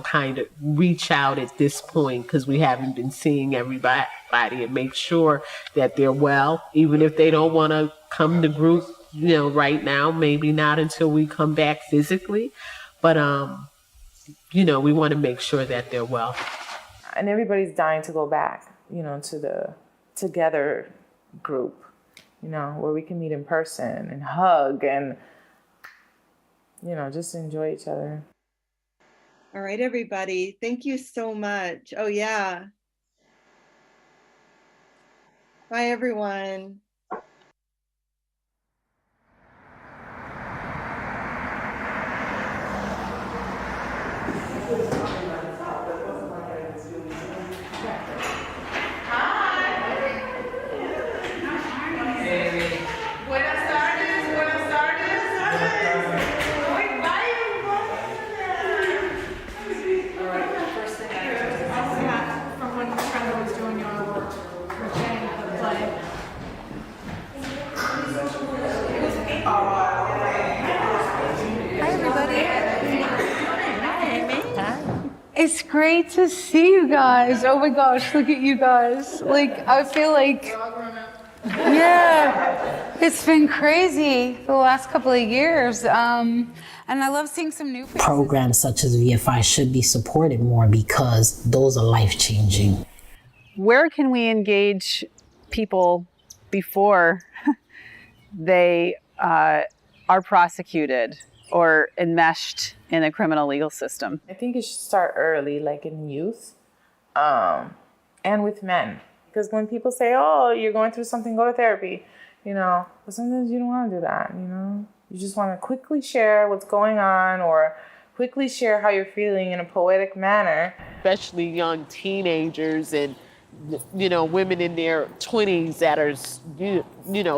kind of reach out at this point because we haven't been seeing everybody and make sure that they're well, even if they don't want to come to group, right now, maybe not until we come back physically. But, we want to make sure that they're well. And everybody's dying to go back, to the together group, where we can meet in person and hug and, just enjoy each other. All right, everybody. Thank you so much. Oh, yeah. Bye, everyone. It's great to see you guys. Oh my gosh, look at you guys. I feel like, yeah, it's been crazy the last couple of years. And I love seeing some new faces. Programs such as VFI should be supported more because those are life-changing. Where can we engage people before they are prosecuted or enmeshed in a criminal legal system? I think it should start early, like in youth, and with men. Because when people say, oh, you're going through something, go to therapy, but sometimes you don't want to do that, You just want to quickly share what's going on or quickly share how you're feeling in a poetic manner. Especially young teenagers and, women in their 20s that are,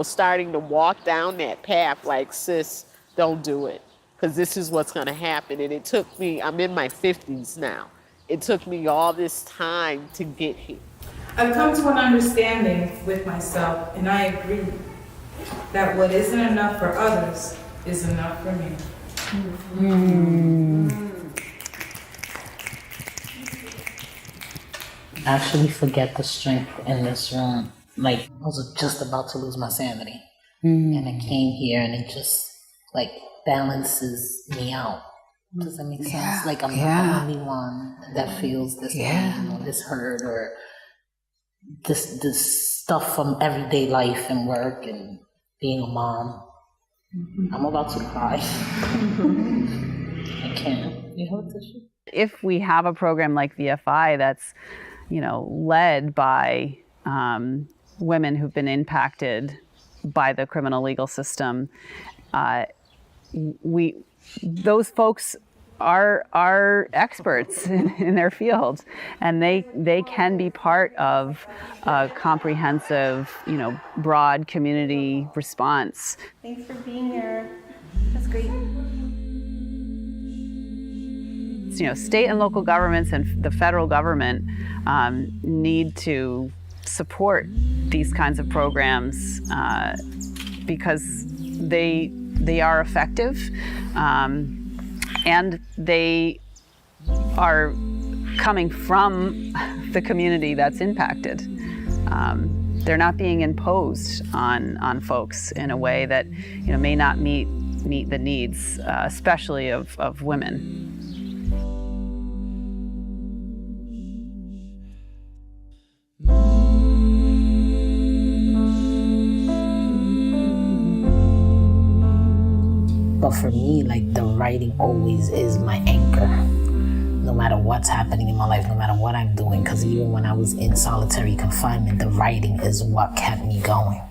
starting to walk down that path like, sis, don't do it. Because this is what's going to happen. And it took me, I'm in my 50s now. It took me all this time to get here. I've come to an understanding with myself, and I agree that what isn't enough for others is enough for me. I actually forget the strength in this room. I was just about to lose my sanity. And I came here and it just balances me out. Does that make sense? I'm not the only one that feels this pain or this hurt or this stuff from everyday life and work and being a mom. I'm about to cry. I can't. You have tissue? If we have a program like VFI that's, led by women who've been impacted by the criminal legal system, those folks are experts in their field, and they can be part of a comprehensive, broad community response. Thanks for being here. That's great. State and local governments and the federal government need to support these kinds of programs because they are effective, and they are coming from the community that's impacted. They're not being imposed on folks in a way that may not meet the needs, especially of women. But for me, the writing always is my anchor. No matter what's happening in my life, no matter what I'm doing, because even when I was in solitary confinement, the writing is what kept me going.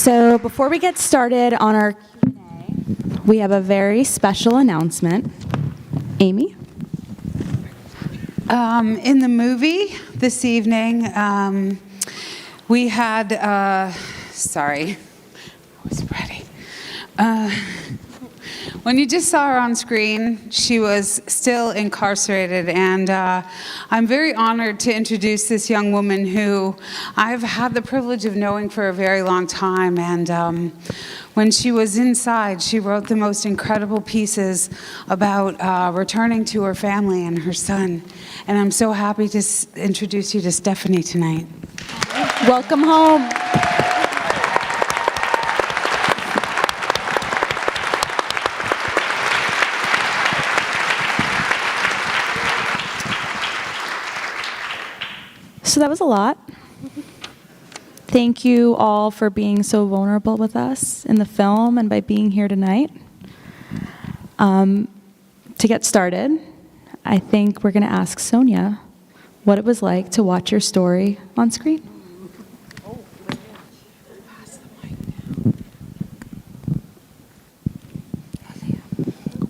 So before we get started on our Q&A, we have a very special announcement. Amie? In the movie this evening, we had, sorry, I was ready. When you just saw her on screen, she was still incarcerated, and I'm very honored to introduce this young woman who I've had the privilege of knowing for a very long time, and when she was inside, she wrote the most incredible pieces about returning to her family and her son, and I'm so happy to introduce you to Stephanie tonight. Welcome home. So that was a lot. Thank you all for being so vulnerable with us in the film and by being here tonight. To get started, I think we're going to ask Sonia what it was like to watch your story on screen.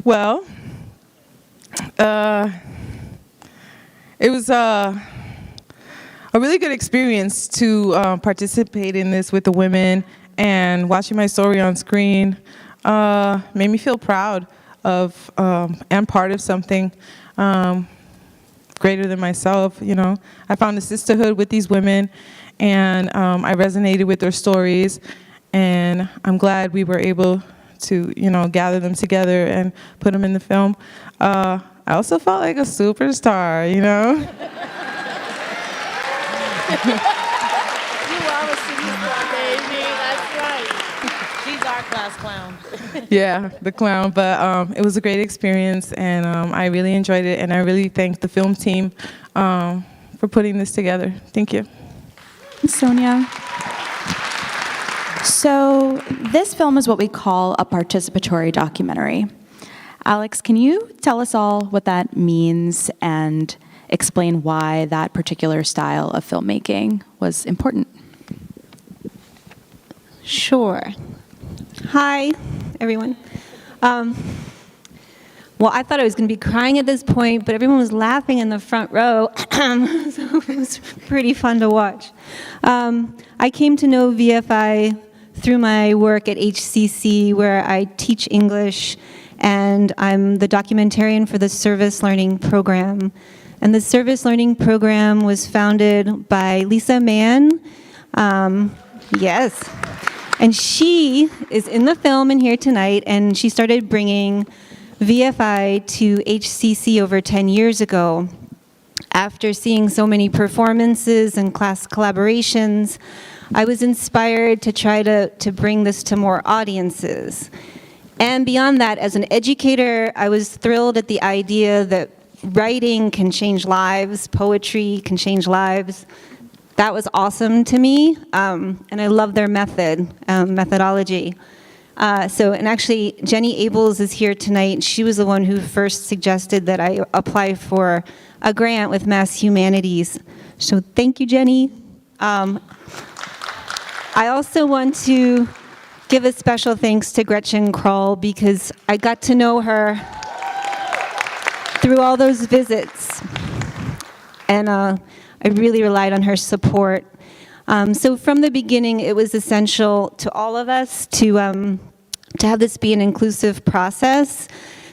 Well, it was a really good experience to participate in this with the women, and watching my story on screen made me feel proud of and part of something greater than myself. You know, I found a sisterhood with these women, and I resonated with their stories, and I'm glad we were able to, you know, gather them together and put them in the film. I also felt like a superstar, you know. You are a superstar, baby. That's right. She's our class clown. Yeah, the clown. But it was a great experience, and I really enjoyed it, and I really thank the film team for putting this together. Thank you. Sonia. So this film is what we call a participatory documentary. Alex, can you tell us all what that means and explain why that particular style of filmmaking was important? Sure. Hi, everyone. Well, I thought I was going to be crying at this point, but everyone was laughing in the front row, so it was pretty fun to watch. I came to know VFI through my work at HCC, where I teach English, and I'm the documentarian for the Service Learning Program. And the Service Learning Program was founded by Lisa Mann. Yes. And she is in the film and here tonight, and she started bringing VFI to HCC over 10 years ago. After seeing so many performances and class collaborations, I was inspired to try to bring this to more audiences. And beyond that, as an educator, I was thrilled at the idea that writing can change lives, poetry can change lives. That was awesome to me, and I love their methodology. And actually, Jenny Abels is here tonight. She was the one who first suggested that I apply for a grant with Mass Humanities. So thank you, Jenny. I also want to give a special thanks to Gretchen Kroll, because I got to know her through all those visits, and I really relied on her support. So from the beginning, it was essential to all of us to have this be an inclusive process.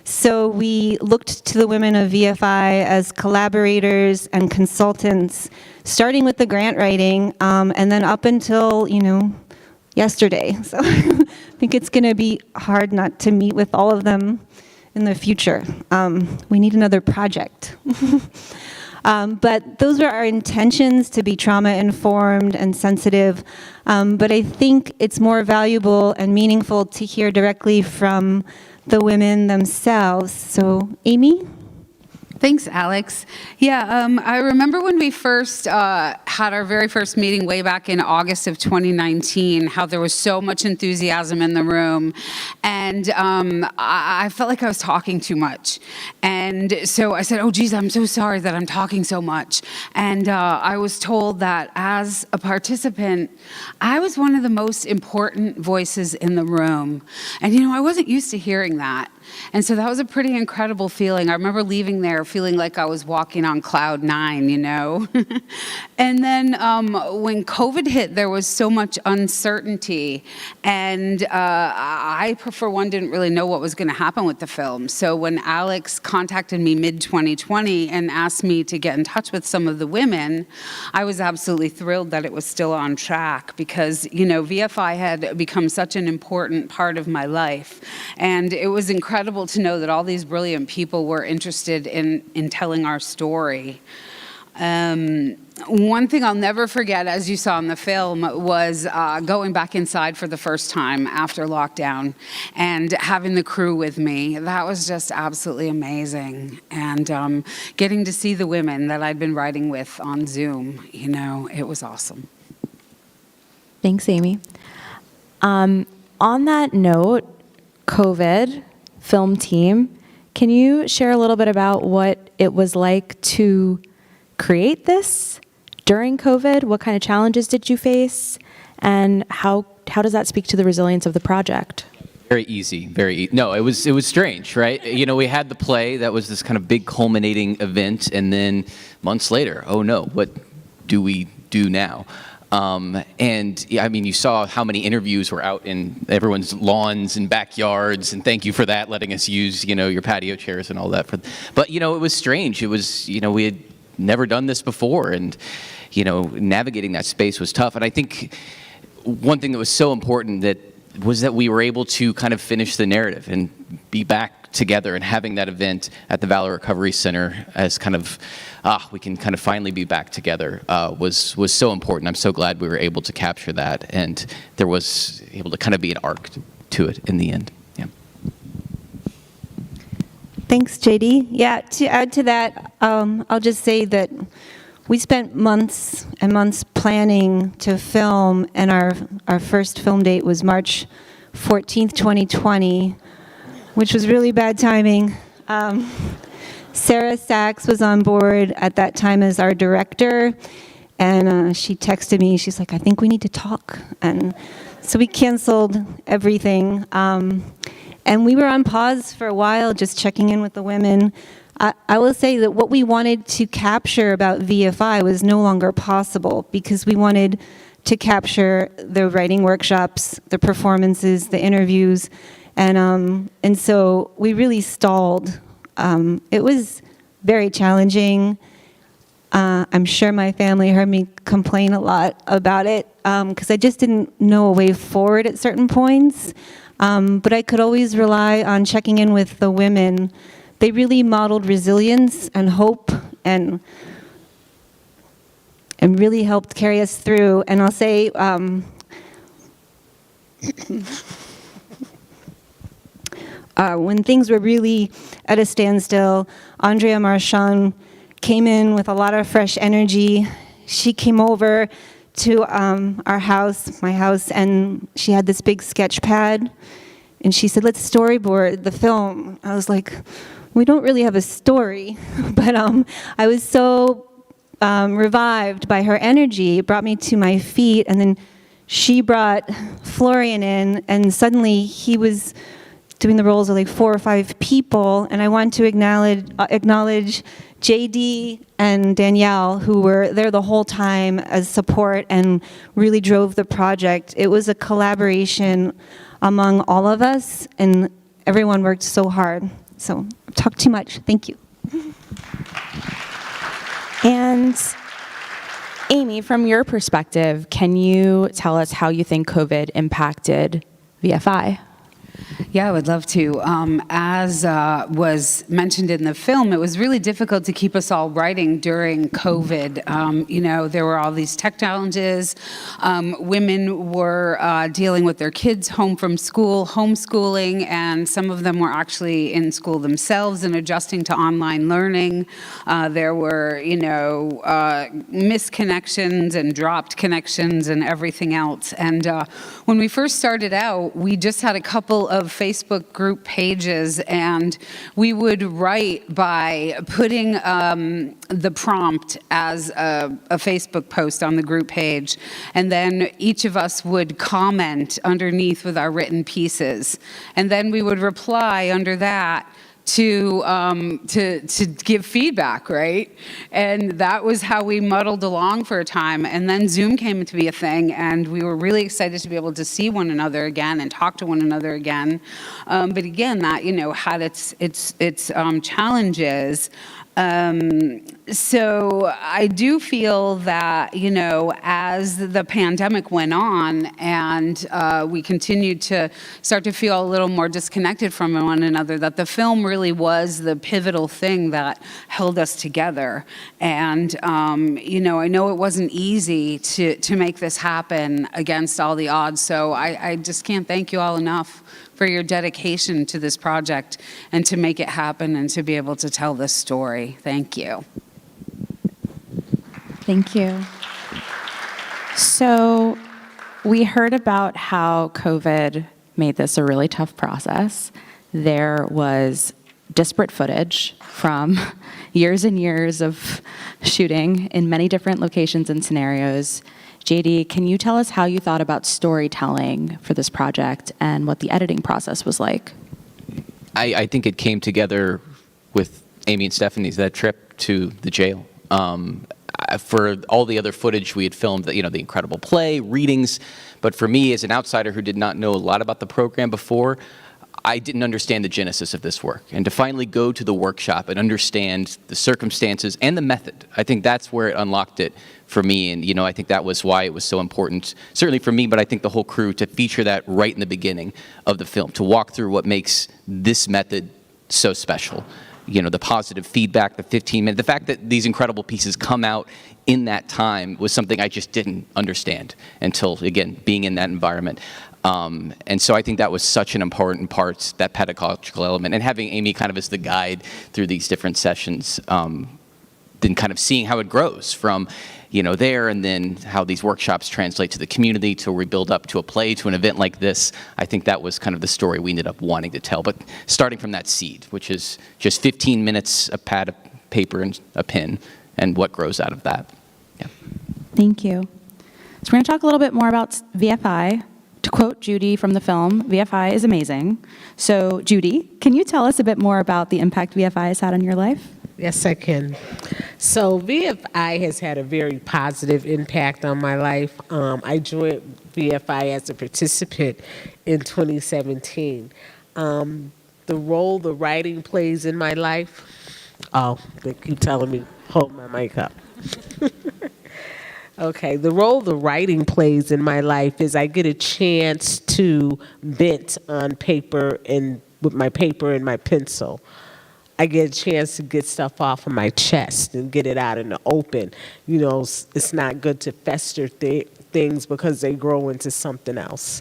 So we looked to the women of VFI as collaborators and consultants, starting with the grant writing, and then up until, yesterday. So I think it's going to be hard not to meet with all of them in the future. We need another project. But those were our intentions, to be trauma-informed and sensitive. But I think it's more valuable and meaningful to hear directly from the women themselves. So, Amie? Thanks, Alex. Yeah, I remember when we first had our very first meeting way back in August of 2019, how there was so much enthusiasm in the room. And I felt like I was talking too much. And so I said, oh, geez, I'm so sorry that I'm talking so much. And I was told that as a participant, I was one of the most important voices in the room. And, you know, I wasn't used to hearing that. And so that was a pretty incredible feeling. I remember leaving there feeling like I was walking on cloud 9, you know. And then when COVID hit, there was so much uncertainty. And I, for one, didn't really know what was going to happen with the film. So when Alex contacted me mid-2020 and asked me to get in touch with some of the women, I was absolutely thrilled that it was still on track because, you know, VFI had become such an important part of my life. And it was incredible to know that all these brilliant people were interested in telling our story. One thing I'll never forget, as you saw in the film, was going back inside for the first time after lockdown and having the crew with me. That was just absolutely amazing. And getting to see the women that I'd been writing with on Zoom, you know, it was awesome. Thanks, Amie. On that note, COVID, film team, can you share a little bit about what it was like to create this during COVID? What kind of challenges did you face? And how does that speak to the resilience of the project? Very easy, no, it was strange, right? You know, we had the play, that was this kind of big culminating event, and then months later, oh no, what do we do now? And yeah, I mean, you saw how many interviews were out in everyone's lawns and backyards, and thank you for that, letting us use, you know, your patio chairs and all that. But, you know, it was strange. It was, you know, we had never done this before, and, you know, navigating that space was tough. And I think one thing that was so important was that we were able to kind of finish the narrative and be back together, and having that event at the Valor Recovery Center as kind of, we can kind of finally be back together was so important. I'm so glad we were able to capture that, and there was able to kind of be an arc to it in the end. Yeah. Thanks, JD. Yeah, to add to that, I'll just say that we spent months and months planning to film, and our first film date was March 14th, 2020, which was really bad timing. Sarah Sachs was on board at that time as our director, and she texted me. She's like, I think we need to talk. And so we canceled everything. And we were on pause for a while, just checking in with the women. I will say that what we wanted to capture about VFI was no longer possible, because we wanted to capture the writing workshops, the performances, the interviews, and so we really stalled. It was very challenging. I'm sure my family heard me complain a lot about it, because I just didn't know a way forward at certain points. But I could always rely on checking in with the women. They really modeled resilience and hope, and really helped carry us through. And I'll say, when things were really at a standstill, Andrea Marchand came in with a lot of fresh energy. She came over to our house, my house, and she had this big sketch pad, and she said, let's storyboard the film. I was like, we don't really have a story, but I was so revived by her energy. It brought me to my feet, and then she brought Florian in, and suddenly he was doing the roles of like 4 or 5 people, and I want to acknowledge JD and Danielle, who were there the whole time as support and really drove the project. It was a collaboration among all of us, and everyone worked so hard. So, I've talked too much. Thank you. And Amie, from your perspective, can you tell us how you think COVID impacted VFI? Yeah, I would love to. As was mentioned in the film, it was really difficult to keep us all writing during COVID. You know, there were all these tech challenges. Women were dealing with their kids home from school, homeschooling, and some of them were actually in school themselves and adjusting to online learning. There were, you know, misconnections and dropped connections and everything else. And when we first started out, we just had a couple of Facebook group pages, and we would write by putting the prompt as a Facebook post on the group page, and then each of us would comment underneath with our written pieces, and then we would reply under that to give feedback, right? And that was how we muddled along for a time. And then Zoom came to be a thing, and we were really excited to be able to see one another again and talk to one another again. But again, that, you know, had its challenges. So I do feel that, you know, as the pandemic went on and we continued to start to feel a little more disconnected from one another, that the film really was the pivotal thing that held us together. And, you know it wasn't easy to make this happen against all the odds. So I just can't thank you all enough for your dedication to this project and to make it happen and to be able to tell this story. Thank you. Thank you. So we heard about how COVID made this a really tough process. There was disparate footage from years and years of shooting in many different locations and scenarios. JD, can you tell us how you thought about storytelling for this project and what the editing process was like? I think it came together with Amie and Stephanie's that trip to the jail. For all the other footage we had filmed, the incredible play, readings, but for me as an outsider who did not know a lot about the program before, I didn't understand the genesis of this work. And to finally go to the workshop and understand the circumstances and the method, I think that's where it unlocked it for me. And, I think that was why it was so important, certainly for me, but I think the whole crew, to feature that right in the beginning of the film, to walk through what makes this method so special. The positive feedback, the 15 minutes, the fact that these incredible pieces come out in that time was something I just didn't understand until, again, being in that environment. And so I think that was such an important part, that pedagogical element, and having Amie kind of as the guide through these different sessions, then kind of seeing how it grows from, there, and then how these workshops translate to the community, till we build up to a play, to an event like this. I think that was kind of the story we ended up wanting to tell, but starting from that seed, which is just 15 minutes, a pad of paper and a pen, and what grows out of that. Yeah. Thank you. So we're going to talk a little bit more about VFI. To quote Judy from the film, VFI is amazing. So Judy, can you tell us a bit more about the impact VFI has had on your life? Yes, I can. So VFI has had a very positive impact on my life. I joined VFI as a participant in 2017. The role the writing plays in my life, they keep telling me, hold my mic up. Okay, the role the writing plays in my life is I get a chance to vent on paper and with my paper and my pencil. I get a chance to get stuff off of my chest and get it out in the open. It's not good to fester things because they grow into something else.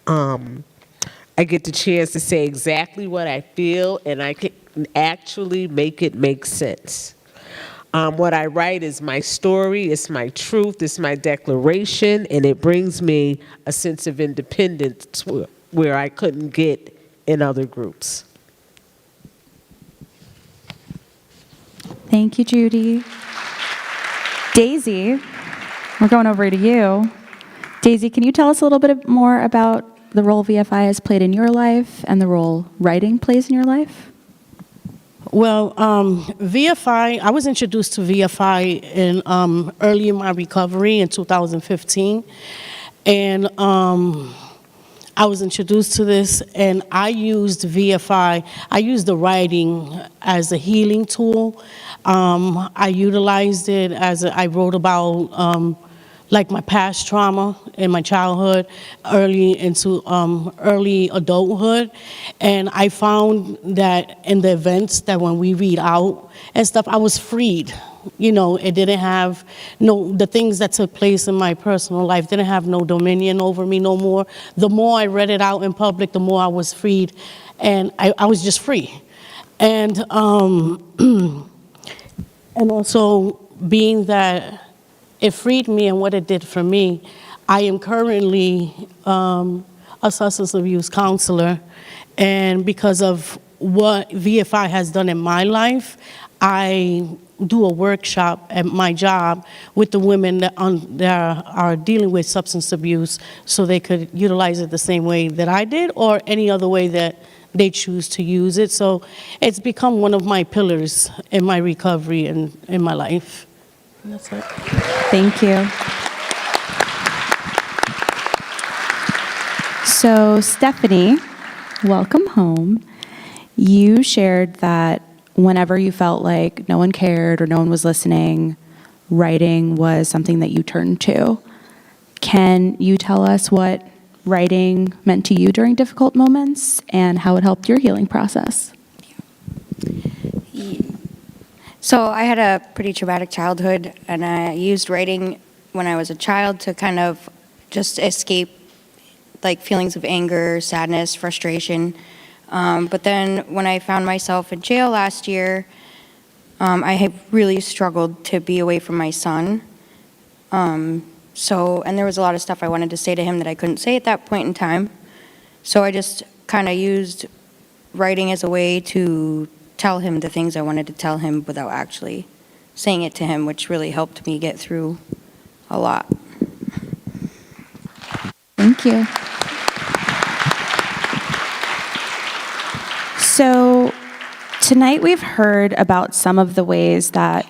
I get the chance to say exactly what I feel, and I can actually make it make sense. What I write is my story, it's my truth, it's my declaration, and it brings me a sense of independence where I couldn't get in other groups. Thank you, Judy. Daisy, we're going over to you. Daisy, can you tell us a little bit more about the role VFI has played in your life and the role writing plays in your life? Well, VFI, I was introduced to VFI early in my recovery in 2015. And I was introduced to this, and I used VFI, I used the writing as a healing tool. I utilized it I wrote about like my past trauma in my childhood, early into early adulthood. And I found that in the events that when we read out and stuff, I was freed. You know, it didn't have the things that took place in my personal life didn't have no dominion over me no more. The more I read it out in public, the more I was freed. And I was just free. And and also being that it freed me and what it did for me, I am currently a substance abuse counselor. And because of what VFI has done in my life, I do a workshop at my job with the women that are dealing with substance abuse so they could utilize it the same way that I did or any other way that they choose to use it. So it's become one of my pillars in my recovery and in my life. And that's it. Thank you. So, Stephanie, welcome home. You shared that whenever you felt like no one cared or no one was listening, writing was something that you turned to. Can you tell us what writing meant to you during difficult moments and how it helped your healing process? So I had a pretty traumatic childhood, and I used writing when I was a child to kind of just escape like feelings of anger, sadness, frustration. But then when I found myself in jail last year, I had really struggled to be away from my son. And there was a lot of stuff I wanted to say to him that I couldn't say at that point in time. So I just kind of used writing as a way to tell him the things I wanted to tell him without actually saying it to him, which really helped me get through a lot. Thank you. So tonight we've heard about some of the ways that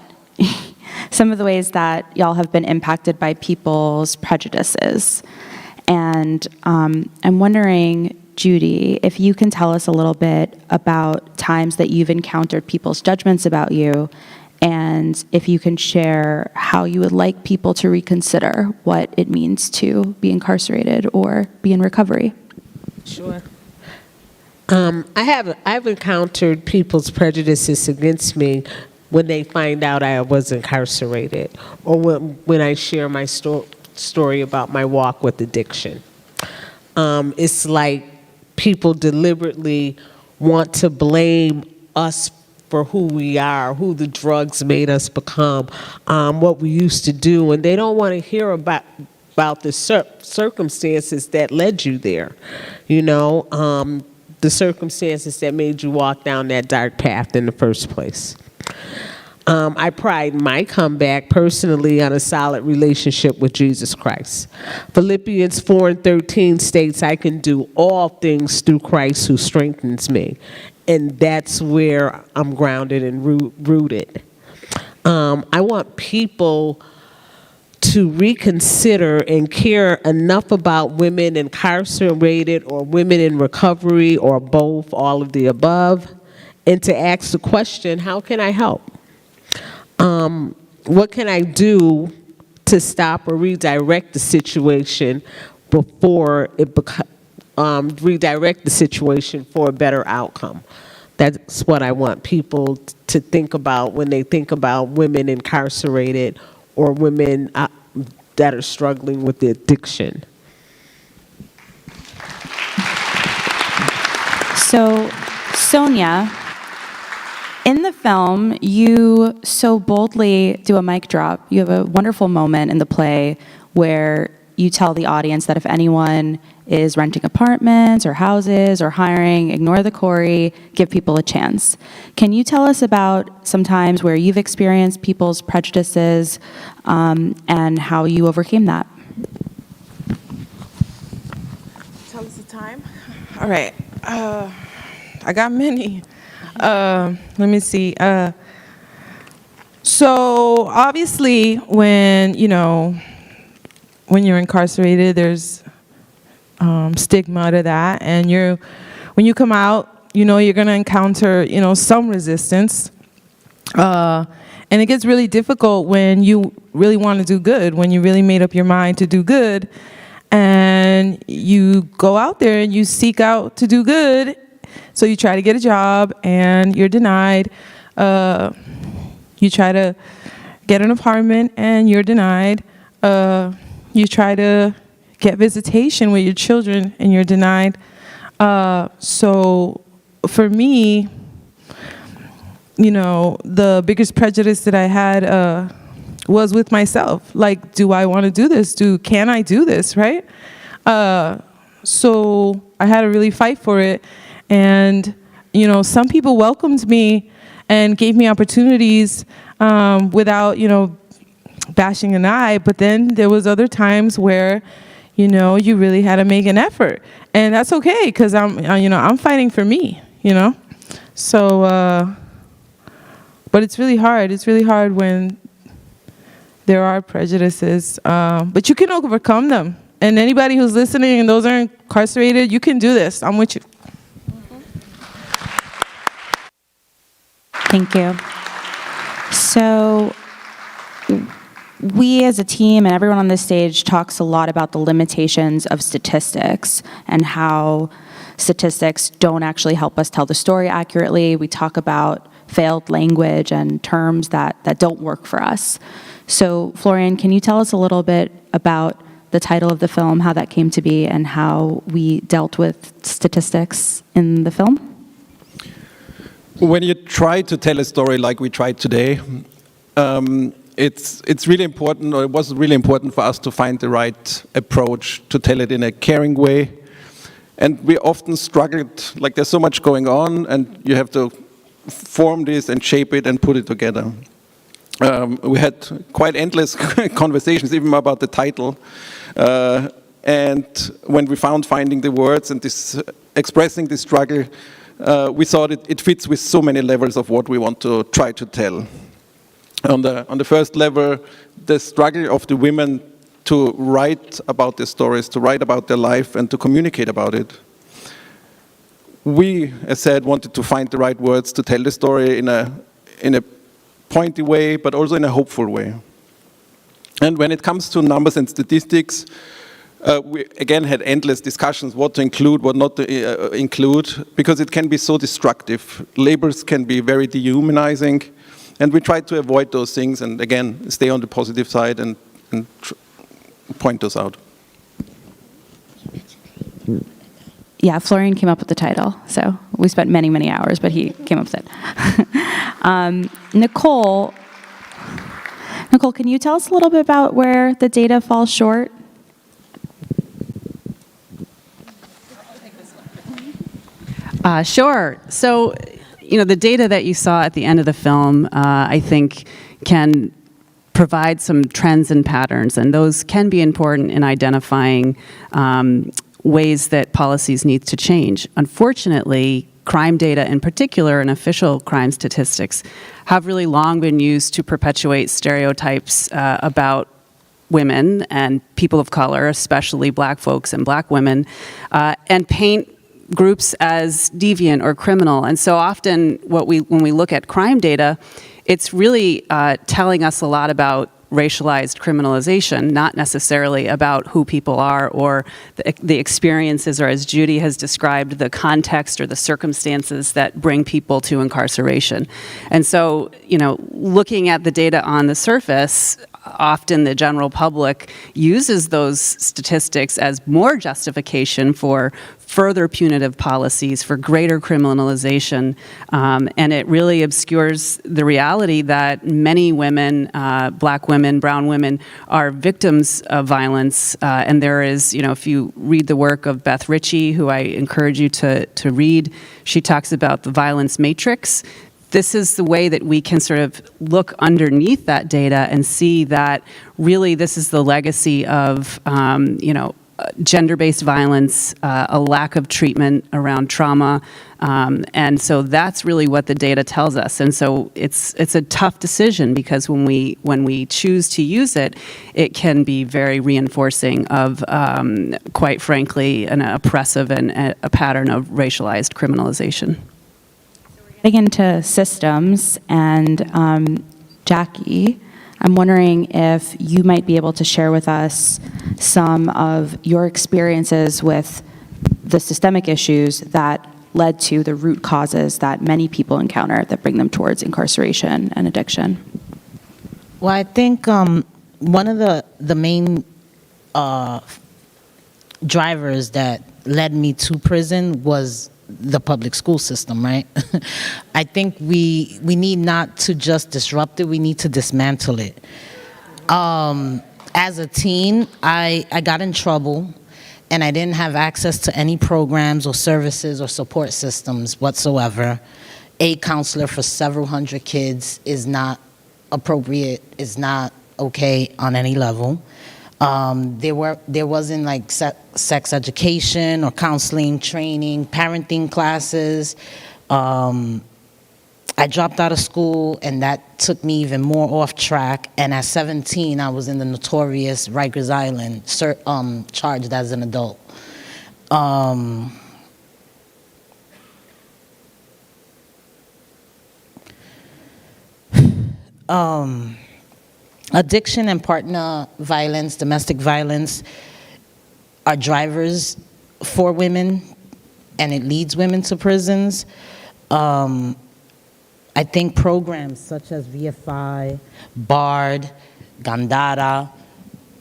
y'all have been impacted by people's prejudices. And I'm wondering, Judy, if you can tell us a little bit about times that you've encountered people's judgments about you, and if you can share how you would like people to reconsider what it means to be incarcerated or be in recovery. Sure. I've encountered people's prejudices against me when they find out I was incarcerated, or when I share my story about my walk with addiction. It's like people deliberately want to blame us for who we are, who the drugs made us become, what we used to do, and they don't want to hear about the circumstances that led you there, you know, the circumstances that made you walk down that dark path in the first place. I pride my comeback personally on a solid relationship with Jesus Christ. Philippians 4:13 states, I can do all things through Christ who strengthens me. And that's where I'm grounded and rooted. I want people to reconsider and care enough about women incarcerated or women in recovery or both, all of the above, and to ask the question, how can I help? What can I do to stop or redirect the situation before it redirect the situation for a better outcome? That's what I want people to think about when they think about women incarcerated or women that are struggling with the addiction. So, Sonia, in the film, you so boldly do a mic drop. You have a wonderful moment in the play where you tell the audience that if anyone is renting apartments or houses or hiring, ignore the Corey, give people a chance. Can you tell us about some times where you've experienced people's prejudices and how you overcame that? Tell us the time. All right. I got many. Let me see. So obviously when you're incarcerated, there's stigma to that, and when you come out, you're going to encounter some resistance, and it gets really difficult when you really want to do good, when you really made up your mind to do good, and you go out there and you seek out to do good. So you try to get a job and you're denied. You try to get an apartment and you're denied. You try to get visitation with your children and you're denied. So for me, you know, the biggest prejudice that I had was with myself. Like, do I want to do this? Can I do this, right? So I had to really fight for it. And, you know, some people welcomed me and gave me opportunities without, you know, bashing an eye. But then there was other times where, you know, you really had to make an effort. And that's okay, because I'm fighting for me, you know? So, but it's really hard. It's really hard when there are prejudices, but you can overcome them. And anybody who's listening and those are incarcerated, you can do this. I'm with you. Thank you. So we as a team and everyone on this stage talks a lot about the limitations of statistics and how statistics don't actually help us tell the story accurately. We talk about failed language and terms that don't work for us. So Florian, can you tell us a little bit about the title of the film, how that came to be, and how we dealt with statistics in the film? When you try to tell a story like we tried today, it's really important, or it was really important for us to find the right approach to tell it in a caring way. And we often struggled, like there's so much going on, and you have to form this and shape it and put it together. We had quite endless conversations even about the title. And when we found finding the words and this expressing this struggle, we thought it fits with so many levels of what we want to try to tell. On the first level, the struggle of the women to write about their stories, to write about their life, and to communicate about it. We, as said, wanted to find the right words to tell the story in a pointy way, but also in a hopeful way. And when it comes to numbers and statistics, we again had endless discussions what to include, what not to include, because it can be so destructive. Labels can be very dehumanizing, and we tried to avoid those things and again stay on the positive side and point those out. Yeah, Florian came up with the title, so we spent many, many hours, but he came up with it. Nicole, can you tell us a little bit about where the data falls short? Sure. So, you know, the data that you saw at the end of the film, I think, can provide some trends and patterns, and those can be important in identifying ways that policies need to change. Unfortunately, crime data in particular and official crime statistics have really long been used to perpetuate stereotypes about women and people of color, especially black folks and black women, and paint groups as deviant or criminal. And so often when we look at crime data, it's really telling us a lot about racialized criminalization, not necessarily about who people are or the experiences, or as Judy has described, the context or the circumstances that bring people to incarceration. And so, you know, looking at the data on the surface, often the general public uses those statistics as more justification for further punitive policies, for greater criminalization, and it really obscures the reality that many women, black women, brown women, are victims of violence. And there is, you know, if you read the work of Beth Ritchie, who I encourage you to read, she talks about the violence matrix. This is the way that we can sort of look underneath that data and see that really this is the legacy of, you know, gender-based violence, a lack of treatment around trauma, and so that's really what the data tells us. And so it's a tough decision, because when we choose to use it, it can be very reinforcing of, quite frankly, an oppressive and a pattern of racialized criminalization. Getting into systems, and Jackie, I'm wondering if you might be able to share with us some of your experiences with the systemic issues that led to the root causes that many people encounter that bring them towards incarceration and addiction. Well, I think one of the main drivers that led me to prison was the public school system, right? I think we need not to just disrupt it, we need to dismantle it. As a teen, I got in trouble and I didn't have access to any programs or services or support systems whatsoever. A counselor for several hundred kids is not appropriate, is not okay on any level. There wasn't like sex education or counseling, training, parenting classes. I dropped out of school and that took me even more off track. And at 17, I was in the notorious Rikers Island, charged as an adult. Addiction and partner violence, domestic violence, are drivers for women, and it leads women to prisons. I think programs such as VFI, BARD, Gandara,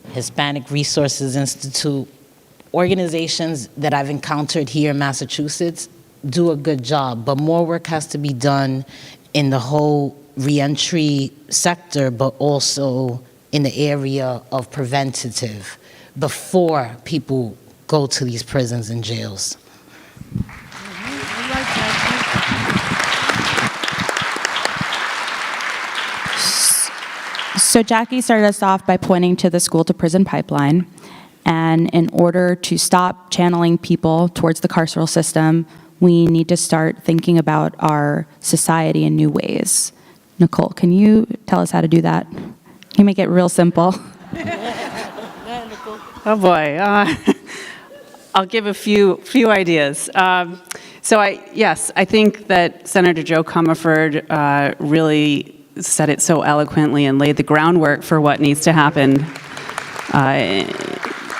Hispanic Resources Institute, organizations that I've encountered here in Massachusetts do a good job, but more work has to be done in the whole reentry sector, but also in the area of preventative before people go to these prisons and jails. So Jackie started us off by pointing to the school to prison pipeline. And in order to stop channeling people towards the carceral system, we need to start thinking about our society in new ways. Nicole, can you tell us how to do that? Can you make it real simple? Oh boy, I'll give a few ideas. I think that Senator Joe Comerford really said it so eloquently and laid the groundwork for what needs to happen.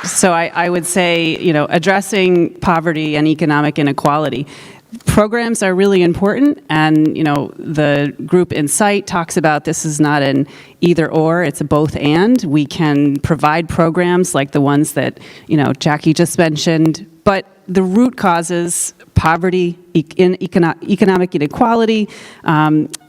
So I would say, addressing poverty and economic inequality. Programs are really important, and the group Insight talks about this is not an either or, it's a both and. We can provide programs like the ones that Jackie just mentioned, but the root causes, poverty, economic inequality,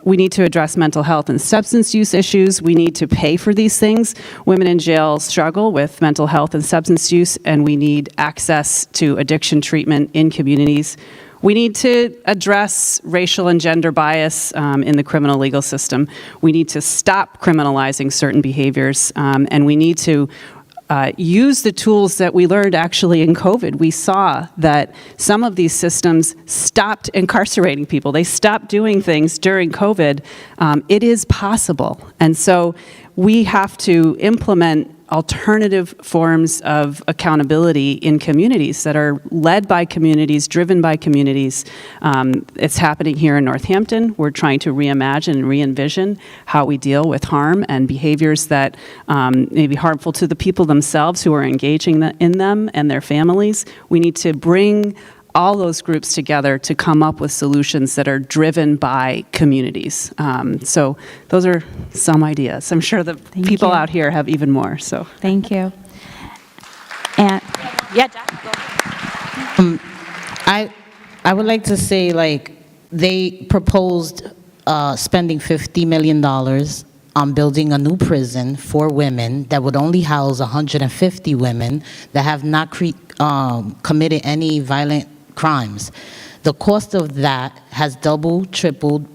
we need to address mental health and substance use issues. We need to pay for these things. Women in jail struggle with mental health and substance use, and we need access to addiction treatment in communities. We need to address racial and gender bias in the criminal legal system. We need to stop criminalizing certain behaviors, and we need to use the tools that we learned actually in COVID. We saw that some of these systems stopped incarcerating people. They stopped doing things during COVID. It is possible. And so we have to implement alternative forms of accountability in communities that are led by communities, driven by communities. It's happening here in Northampton. We're trying to reimagine and re-envision how we deal with harm and behaviors that may be harmful to the people themselves who are engaging in them and their families. We need to bring all those groups together to come up with solutions that are driven by communities. So those are some ideas. I'm sure the people out here have even more. So thank you. And yeah, I would like to say, they proposed spending $50 million on building a new prison for women that would only house 150 women that have not committed any violent crimes. The cost of that has doubled, tripled,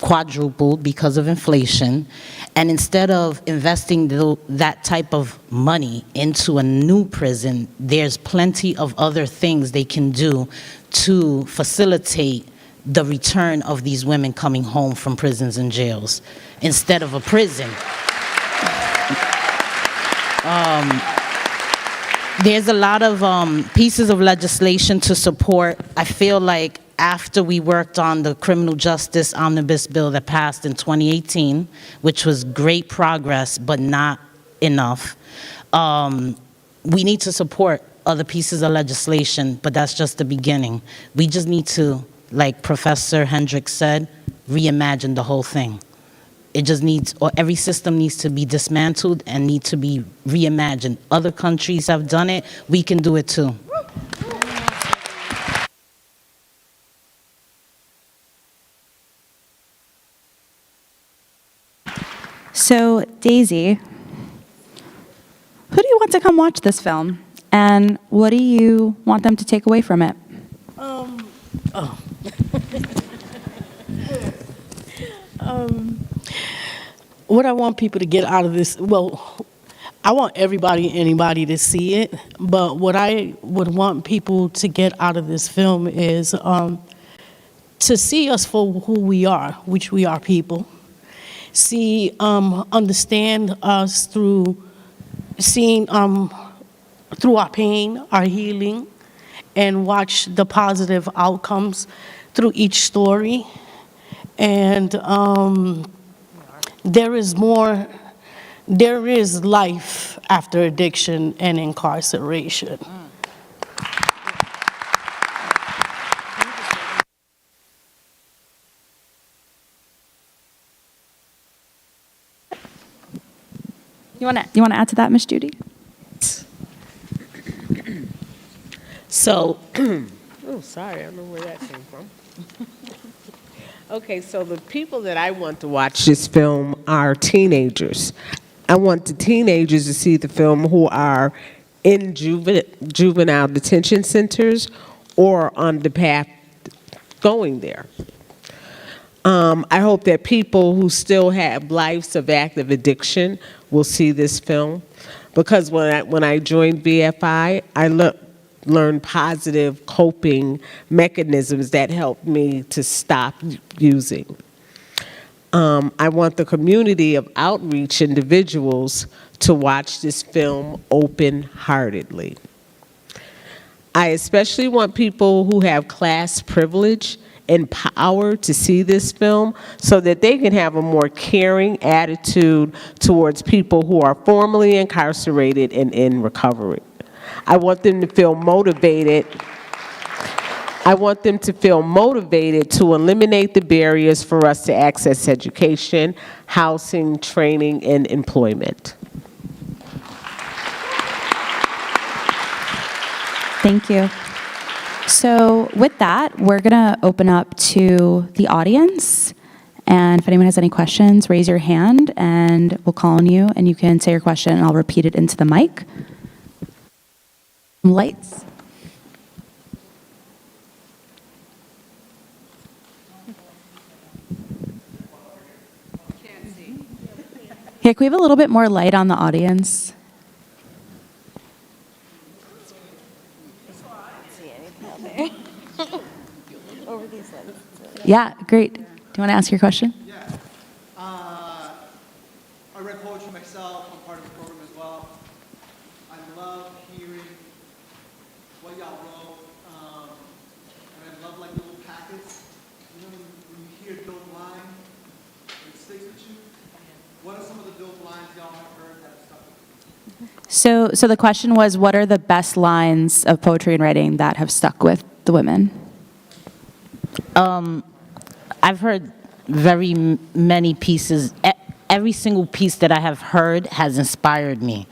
quadrupled because of inflation. And instead of investing that type of money into a new prison, there's plenty of other things they can do to facilitate the return of these women coming home from prisons and jails instead of a prison. There's a lot of pieces of legislation to support. I feel like after we worked on the criminal justice omnibus bill that passed in 2018, which was great progress, but not enough. We need to support other pieces of legislation, but that's just the beginning. We just need to, like Professor Hendricks said, reimagine the whole thing. It just needs, or every system needs to be dismantled and need to be reimagined. Other countries have done it, we can do it too. So, Daisy, who do you want to come watch this film? And what do you want them to take away from it? What I want people to get out of this, well, I want anybody to see it, but what I would want people to get out of this film is to see us for who we are, which we are people. See, understand us through seeing, through our pain, our healing, and watch the positive outcomes through each story. And there is life after addiction and incarceration. You want to add to that, Miss Judy? So, oh, sorry, I don't know where that came from. Okay, so the people that I want to watch this film are teenagers. I want the teenagers to see the film who are in juvenile detention centers or on the path going there. I hope that people who still have lives of active addiction will see this film, because when I joined VFI, I learned positive coping mechanisms that helped me to stop using. I want the community of outreach individuals to watch this film open-heartedly. I especially want people who have class privilege and power to see this film so that they can have a more caring attitude towards people who are formerly incarcerated and in recovery. I want them to feel motivated. I want them to feel motivated to eliminate the barriers for us to access education, housing, training, and employment. Thank you. So with that, we're going to open up to the audience. And if anyone has any questions, raise your hand and we'll call on you and you can say your question and I'll repeat it into the mic. Lights. Yeah, can we have a little bit more light on the audience? Yeah, great. Do you want to ask your question? Yeah. I read poetry myself. I'm part of the program as well. I love hearing what y'all wrote. And I love like little packets. You know, when you hear dope line, it sticks with you. What are some of the dope lines y'all have heard that have stuck with you? So the question was, what are the best lines of poetry and writing that have stuck with the women? I've heard very many pieces. Every single piece that I have heard has inspired me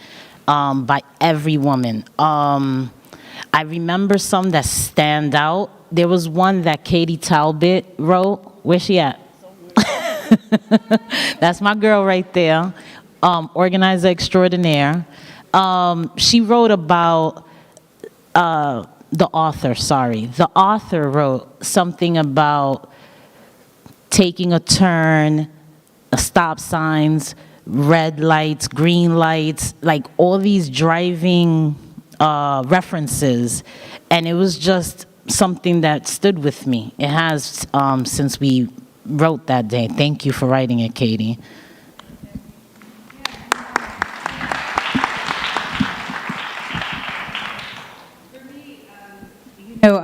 by every woman. I remember some that stand out. There was one that Katie Talbot wrote. Where's she at? That's my girl right there, organizer extraordinaire. She wrote about the author, sorry. The author wrote something about taking a turn, stop signs, red lights, green lights, like all these driving references. And it was just something that stood with me. It has since we wrote that day. Thank you for writing it, Katie. No,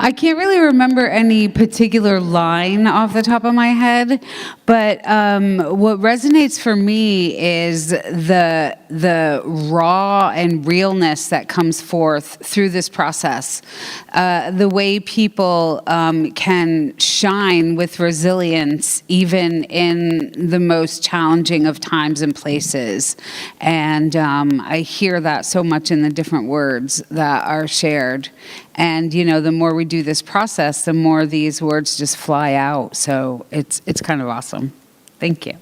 I can't really remember any particular line off the top of my head, but what resonates for me is the raw and realness that comes forth through this process. The way people can shine with resilience even in the most challenging of times and places. And I hear that so much in the different words that are shared. And, you know, the more we do this process, the more these words just fly out. So it's kind of awesome. Thank you.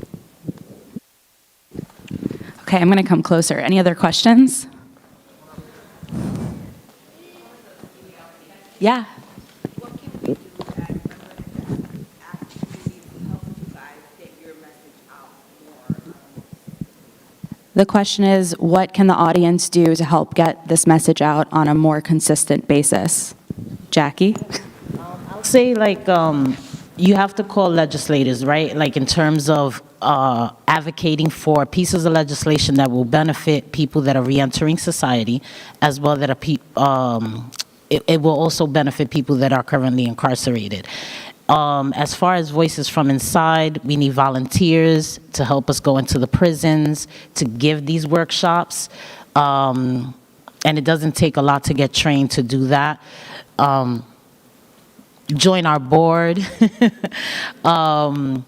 Okay, I'm going to come closer. Any other questions? Yeah. The question is, what can the audience do to help get this message out on a more consistent basis? Jackie? I'll say, like, you have to call legislators, right? Like, in terms of advocating for pieces of legislation that will benefit people that are reentering society, as well that it will also benefit people that are currently incarcerated. As far as voices from inside, we need volunteers to help us go into the prisons, to give these workshops. And it doesn't take a lot to get trained to do that. Join our board and,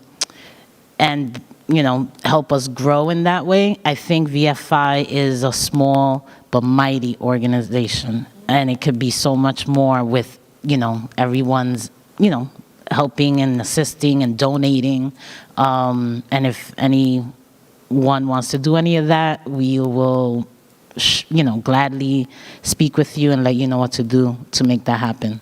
you know, help us grow in that way. I think VFI is a small but mighty organization, and it could be so much more with, you know, everyone's, you know, helping and assisting and donating. And if anyone wants to do any of that, we will, you know, gladly speak with you and let you know what to do to make that happen.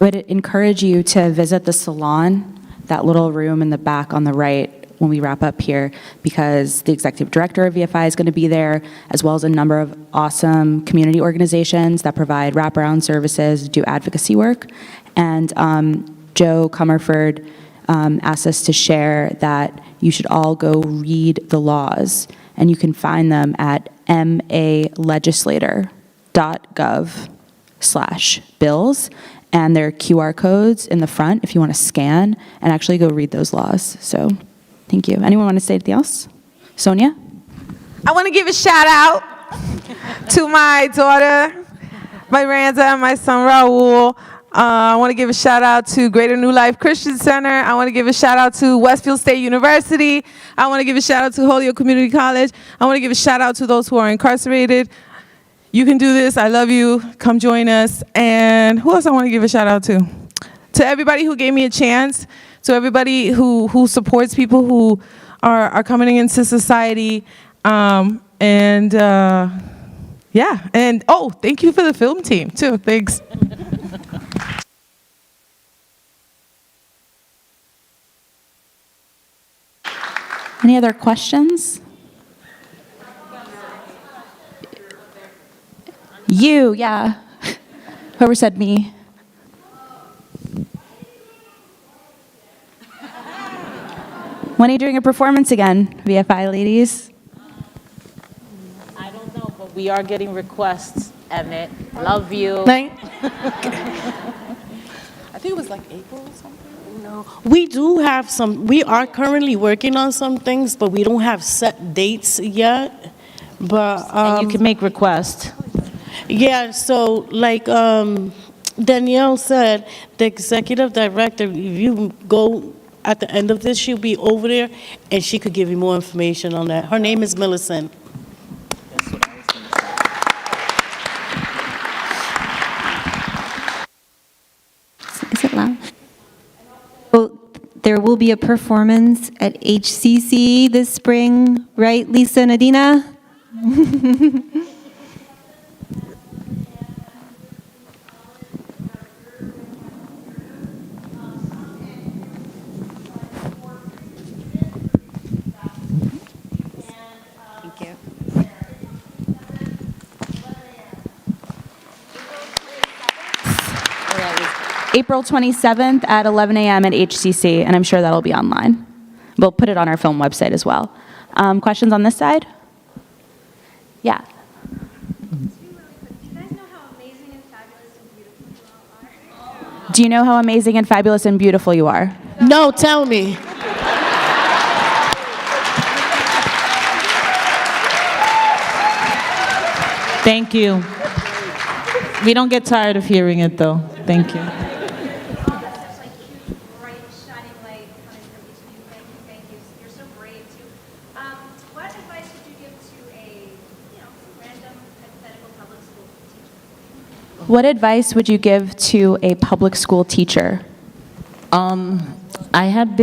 I would encourage you to visit the salon, that little room in the back on the right when we wrap up here, because the executive director of VFI is going to be there, as well as a number of awesome community organizations that provide wraparound services, do advocacy work. And Joe Comerford asked us to share that you should all go read the laws, and you can find them at malegislator.gov/bills, and there are QR codes in the front if you want to scan and actually go read those laws. So thank you. Anyone want to say anything else? Sonia? I want to give a shout out to my daughter, Miranda, and my son, Raul. I want to give a shout out to Greater New Life Christian Center. I want to give a shout out to Westfield State University. I want to give a shout out to Holyoke Community College. I want to give a shout out to those who are incarcerated. You can do this. I love you. Come join us. And who else I want to give a shout out to? To everybody who gave me a chance, to everybody who supports people who are coming into society. Yeah. And oh, thank you for the film team too. Thanks. Any other questions? You, yeah. Whoever said me. When are you doing a performance again, VFI ladies? I don't know, but we are getting requests, Emmett. Love you. I think it was like April or something. No, we do have some. We are currently working on some things, but we don't have set dates yet. But and you can make requests. Yeah. So, like Danielle said, the executive director. If you go at the end of this, she'll be over there, and she could give you more information on that. Her name is Millicent. Is it loud? Well, there will be a performance at HCC this spring, right, Lisa and Adina? Thank you. April 27th at 11 a.m. at HCC, and I'm sure that'll be online. We'll put it on our film website as well. Questions on this side? Yeah. You guys know how amazing and fabulous and beautiful you all are? Do you know how amazing and fabulous and beautiful you are? No, tell me. Thank you. We don't get tired of hearing it, though. Thank you. What advice would you give to a public school teacher? I had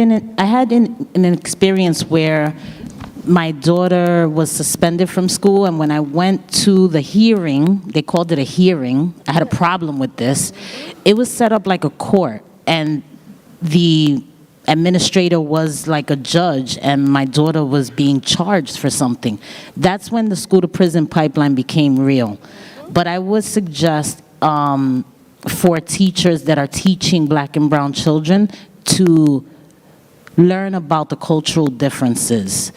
an experience where my daughter was suspended from school, and when I went to the hearing, they called it a hearing. I had a problem with this. It was set up like a court, and the administrator was like a judge, and my daughter was being charged for something. That's when the school to prison pipeline became real. But I would suggest for teachers that are teaching Black and brown children to learn about the cultural differences.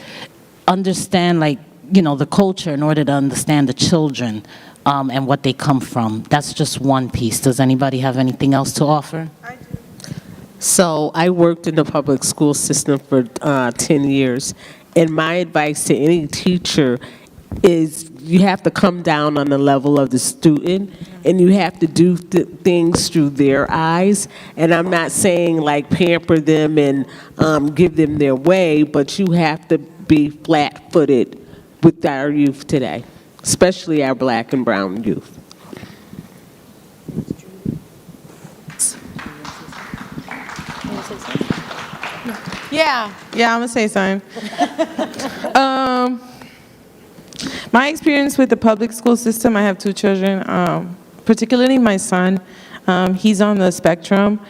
Understand, like, you know, the culture in order to understand the children and what they come from. That's just one piece. Does anybody have anything else to offer? So I worked in the public school system for 10 years, and my advice to any teacher is you have to come down on the level of the student, and you have to do things through their eyes. And I'm not saying like pamper them and give them their way, but you have to be flat-footed with our youth today, especially our Black and brown youth. Yeah, I'm gonna say something. My experience with the public school system, I have 2 children, particularly my son. He's on the spectrum,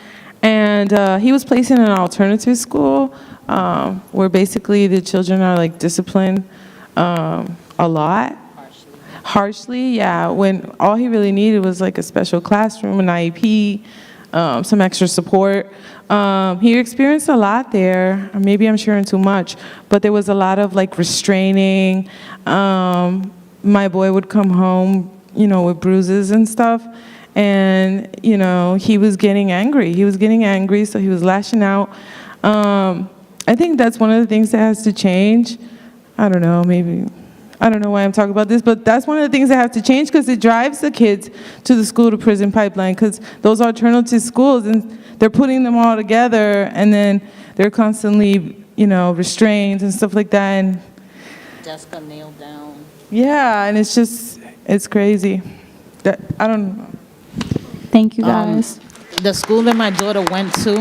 and he was placed in an alternative school where basically the children are like disciplined a lot. Harshly, yeah, when all he really needed was like a special classroom, an IEP, some extra support. He experienced a lot there. Maybe I'm sharing too much, but there was a lot of like restraining. My boy would come home, you know, with bruises and stuff, and you know, he was getting angry. So he was lashing out. I think that's one of the things that has to change. I don't know, maybe. I don't know why I'm talking about this, but that's one of the things that have to change, because it drives the kids to the school to prison pipeline, because those alternative schools, and they're putting them all together, and then they're constantly, you know, restrained and stuff like that. And Desk got nailed down. yeah, and it's just, it's crazy. I don't know. Thank you, guys. The school that my daughter went to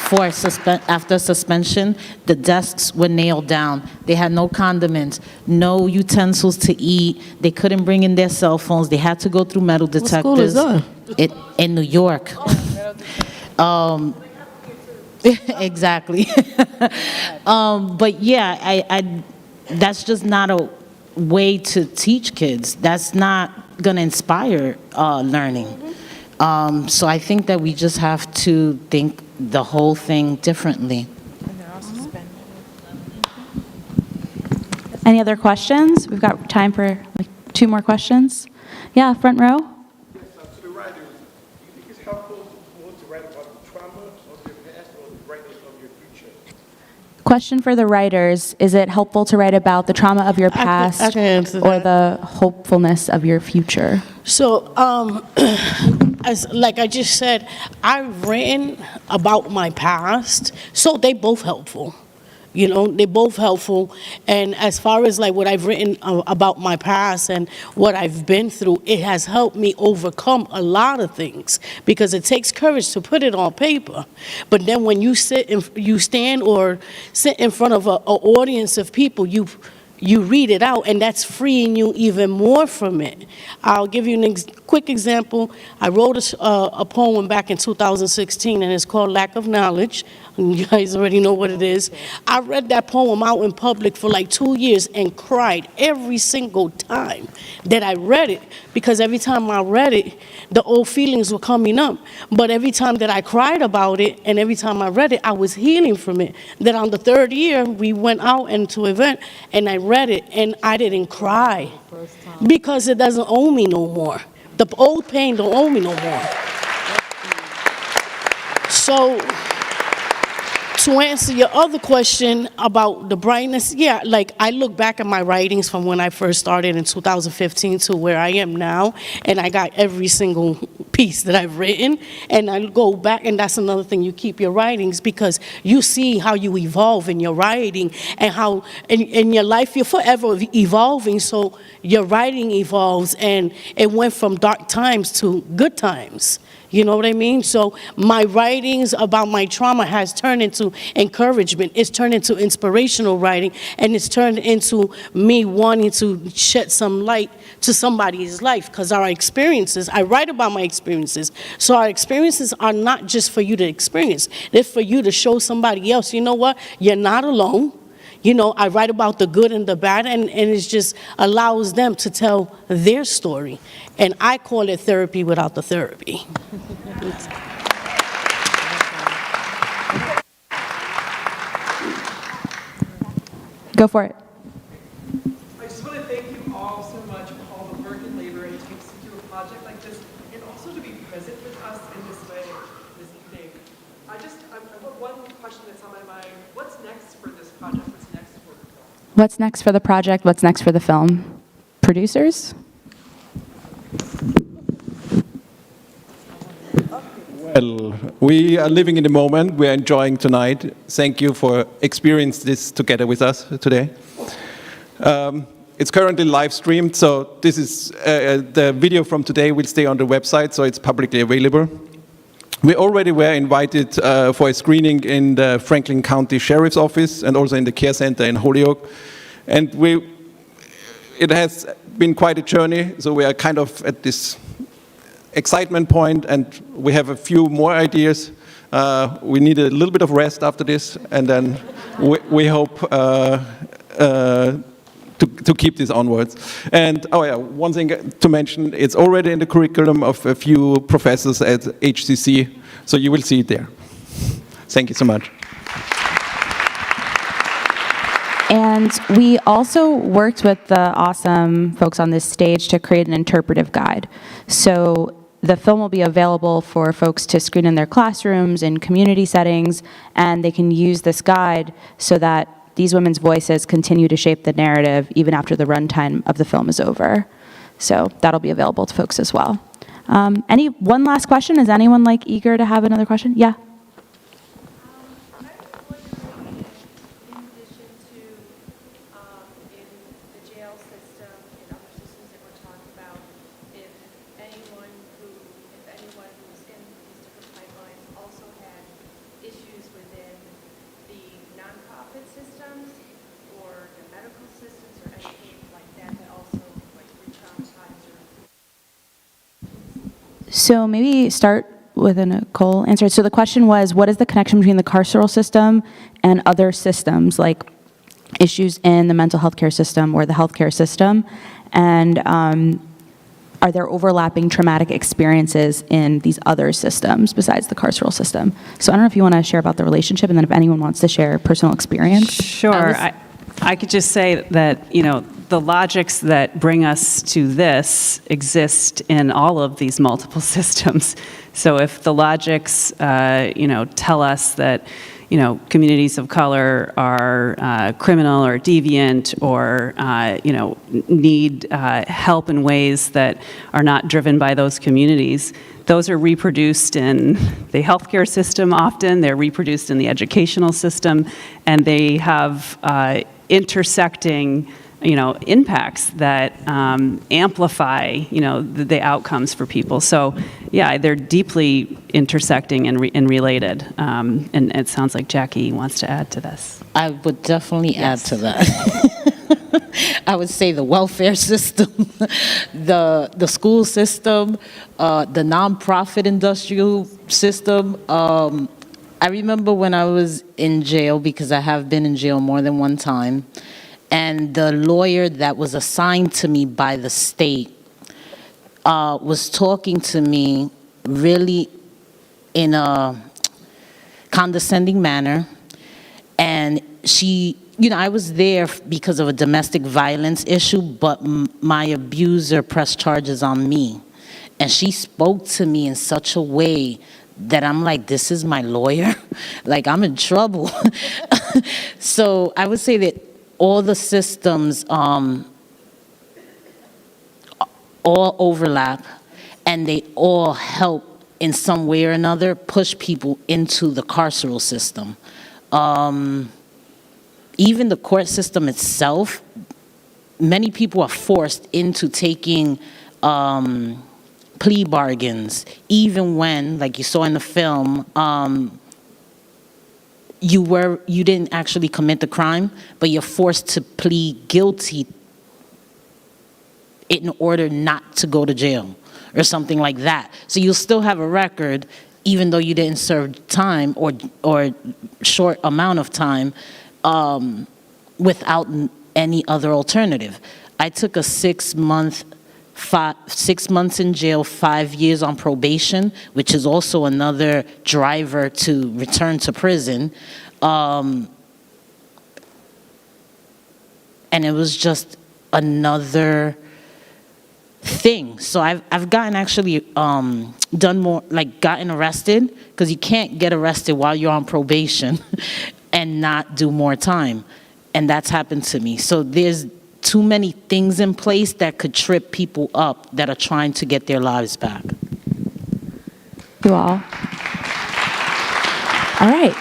for after suspension, the desks were nailed down. They had no condiments, no utensils to eat. They couldn't bring in their cell phones. They had to go through metal detectors. What school is that? In New York. Exactly. But yeah, I that's just not a way to teach kids. That's not going to inspire learning. So I think that we just have to think the whole thing differently. Any other questions? We've got time for like 2 more questions. Yeah, front row. To the writers, do you think it's helpful to write about the trauma of your past or the brightness of your future? Question for the writers: is it helpful to write about the trauma of your past I can answer or that. the hopefulness of your future? So, as like I just said, I've written about my past, so they both helpful. You know, they're both helpful. And as far as like what I've written about my past and what I've been through, it has helped me overcome a lot of things, because it takes courage to put it on paper. But then when you stand or sit in front of an audience of people, you read it out, and that's freeing you even more from it. I'll give you a quick example. I wrote a poem back in 2016, and it's called Lack of Knowledge. You guys already know what it is. I read that poem out in public for like 2 years and cried every single time that I read it, because every time I read it, the old feelings were coming up. But every time that I cried about it and every time I read it, I was healing from it. Then on the 3rd year, we went out into an event and I read it and I didn't cry, because it doesn't owe me no more. The old pain don't owe me no more. So to answer your other question about the brightness, yeah, like I look back at my writings from when I first started in 2015 to where I am now, and I got every single piece that I've written, and I go back, and that's another thing, you keep your writings because you see how you evolve in your writing and how in your life you're forever evolving, so your writing evolves, and it went from dark times to good times. You know what I mean? So my writings about my trauma has turned into encouragement. It's turned into inspirational writing, and it's turned into me wanting to shed some light to somebody's life, because our experiences, I write about my experiences, so our experiences are not just for you to experience. They're for you to show somebody else, you know what? You're not alone. You know, I write about the good and the bad, and it just allows them to tell their story. And I call it therapy without the therapy. Go for it. I just want to thank you all so much for all the work and labor it takes to do a project like this, and also to be present with us in this way this evening. I've got one question that's on my mind. What's next for this project? What's next for the film? What's next for the project? What's next for the film? Producers? Well, we are living in the moment. We are enjoying tonight. Thank you for experiencing this together with us today. It's currently live streamed, so this is the video from today will stay on the website, so it's publicly available. We already were invited for a screening in the Franklin County Sheriff's Office and also in the Care Center in Holyoke. And it has been quite a journey, so we are kind of at this excitement point, and we have a few more ideas. We need a little bit of rest after this, and then we hope to keep this onwards. And oh yeah, one thing to mention, it's already in the curriculum of a few professors at HCC, so you will see it there. Thank you so much. And we also worked with the awesome folks on this stage to create an interpretive guide. So the film will be available for folks to screen in their classrooms, in community settings, and they can use this guide so that these women's voices continue to shape the narrative even after the runtime of the film is over. So that'll be available to folks as well. One last question? Is anyone eager to have another question? Yeah. So maybe start with a Nicole answer. So the question was, what is the connection between the carceral system and other systems, like issues in the mental health care system or the healthcare system? And are there overlapping traumatic experiences in these other systems besides the carceral system? So I don't know if you want to share about the relationship, and then if anyone wants to share personal experience. Sure. I could just say that, the logics that bring us to this exist in all of these multiple systems. So if the logics, tell us that, communities of color are criminal or deviant or, need help in ways that are not driven by those communities, those are reproduced in the healthcare system often, they're reproduced in the educational system, and they have intersecting impacts that amplify, the outcomes for people. So, yeah, they're deeply intersecting and related. And it sounds like Jackie wants to add to this. I would definitely add to that. I would say the welfare system, the school system, the nonprofit industrial system. I remember when I was in jail, because I have been in jail more than one time, and the lawyer that was assigned to me by the state was talking to me really in a condescending manner. And she, I was there because of a domestic violence issue, but my abuser pressed charges on me. And she spoke to me in such a way that I'm like, this is my lawyer? Like, I'm in trouble. So I would say that all the systems all overlap, and they all help in some way or another push people into the carceral system. Even the court system itself, many people are forced into taking plea bargains, even when, like you saw in the film, you didn't actually commit the crime, but you're forced to plead guilty in order not to go to jail or something like that. So you'll still have a record, even though you didn't serve time or short amount of time, without any other alternative. I took a 6 months in jail, 5 years on probation, which is also another driver to return to prison. And it was just another thing. So I've gotten actually done more, like gotten arrested, because you can't get arrested while you're on probation and not do more time. And that's happened to me. So there's too many things in place that could trip people up that are trying to get their lives back. You all. All right.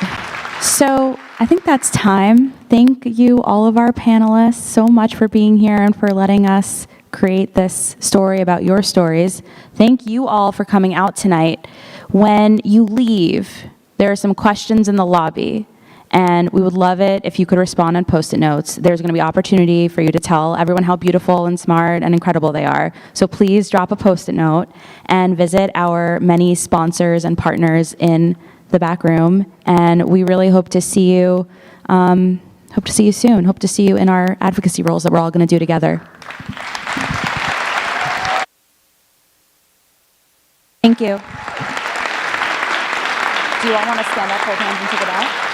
So I think that's time. Thank you, all of our panelists, so much for being here and for letting us create this story about your stories. Thank you all for coming out tonight. When you leave, there are some questions in the lobby, and we would love it if you could respond on Post-it notes. There's going to be opportunity for you to tell everyone how beautiful and smart and incredible they are. So please drop a Post-it note and visit our many sponsors and partners in the back room. And we really hope to see you. Hope to see you soon. Hope to see you in our advocacy roles that we're all going to do together. Thank you. Do you all want to stand up, hold hands, and take it out?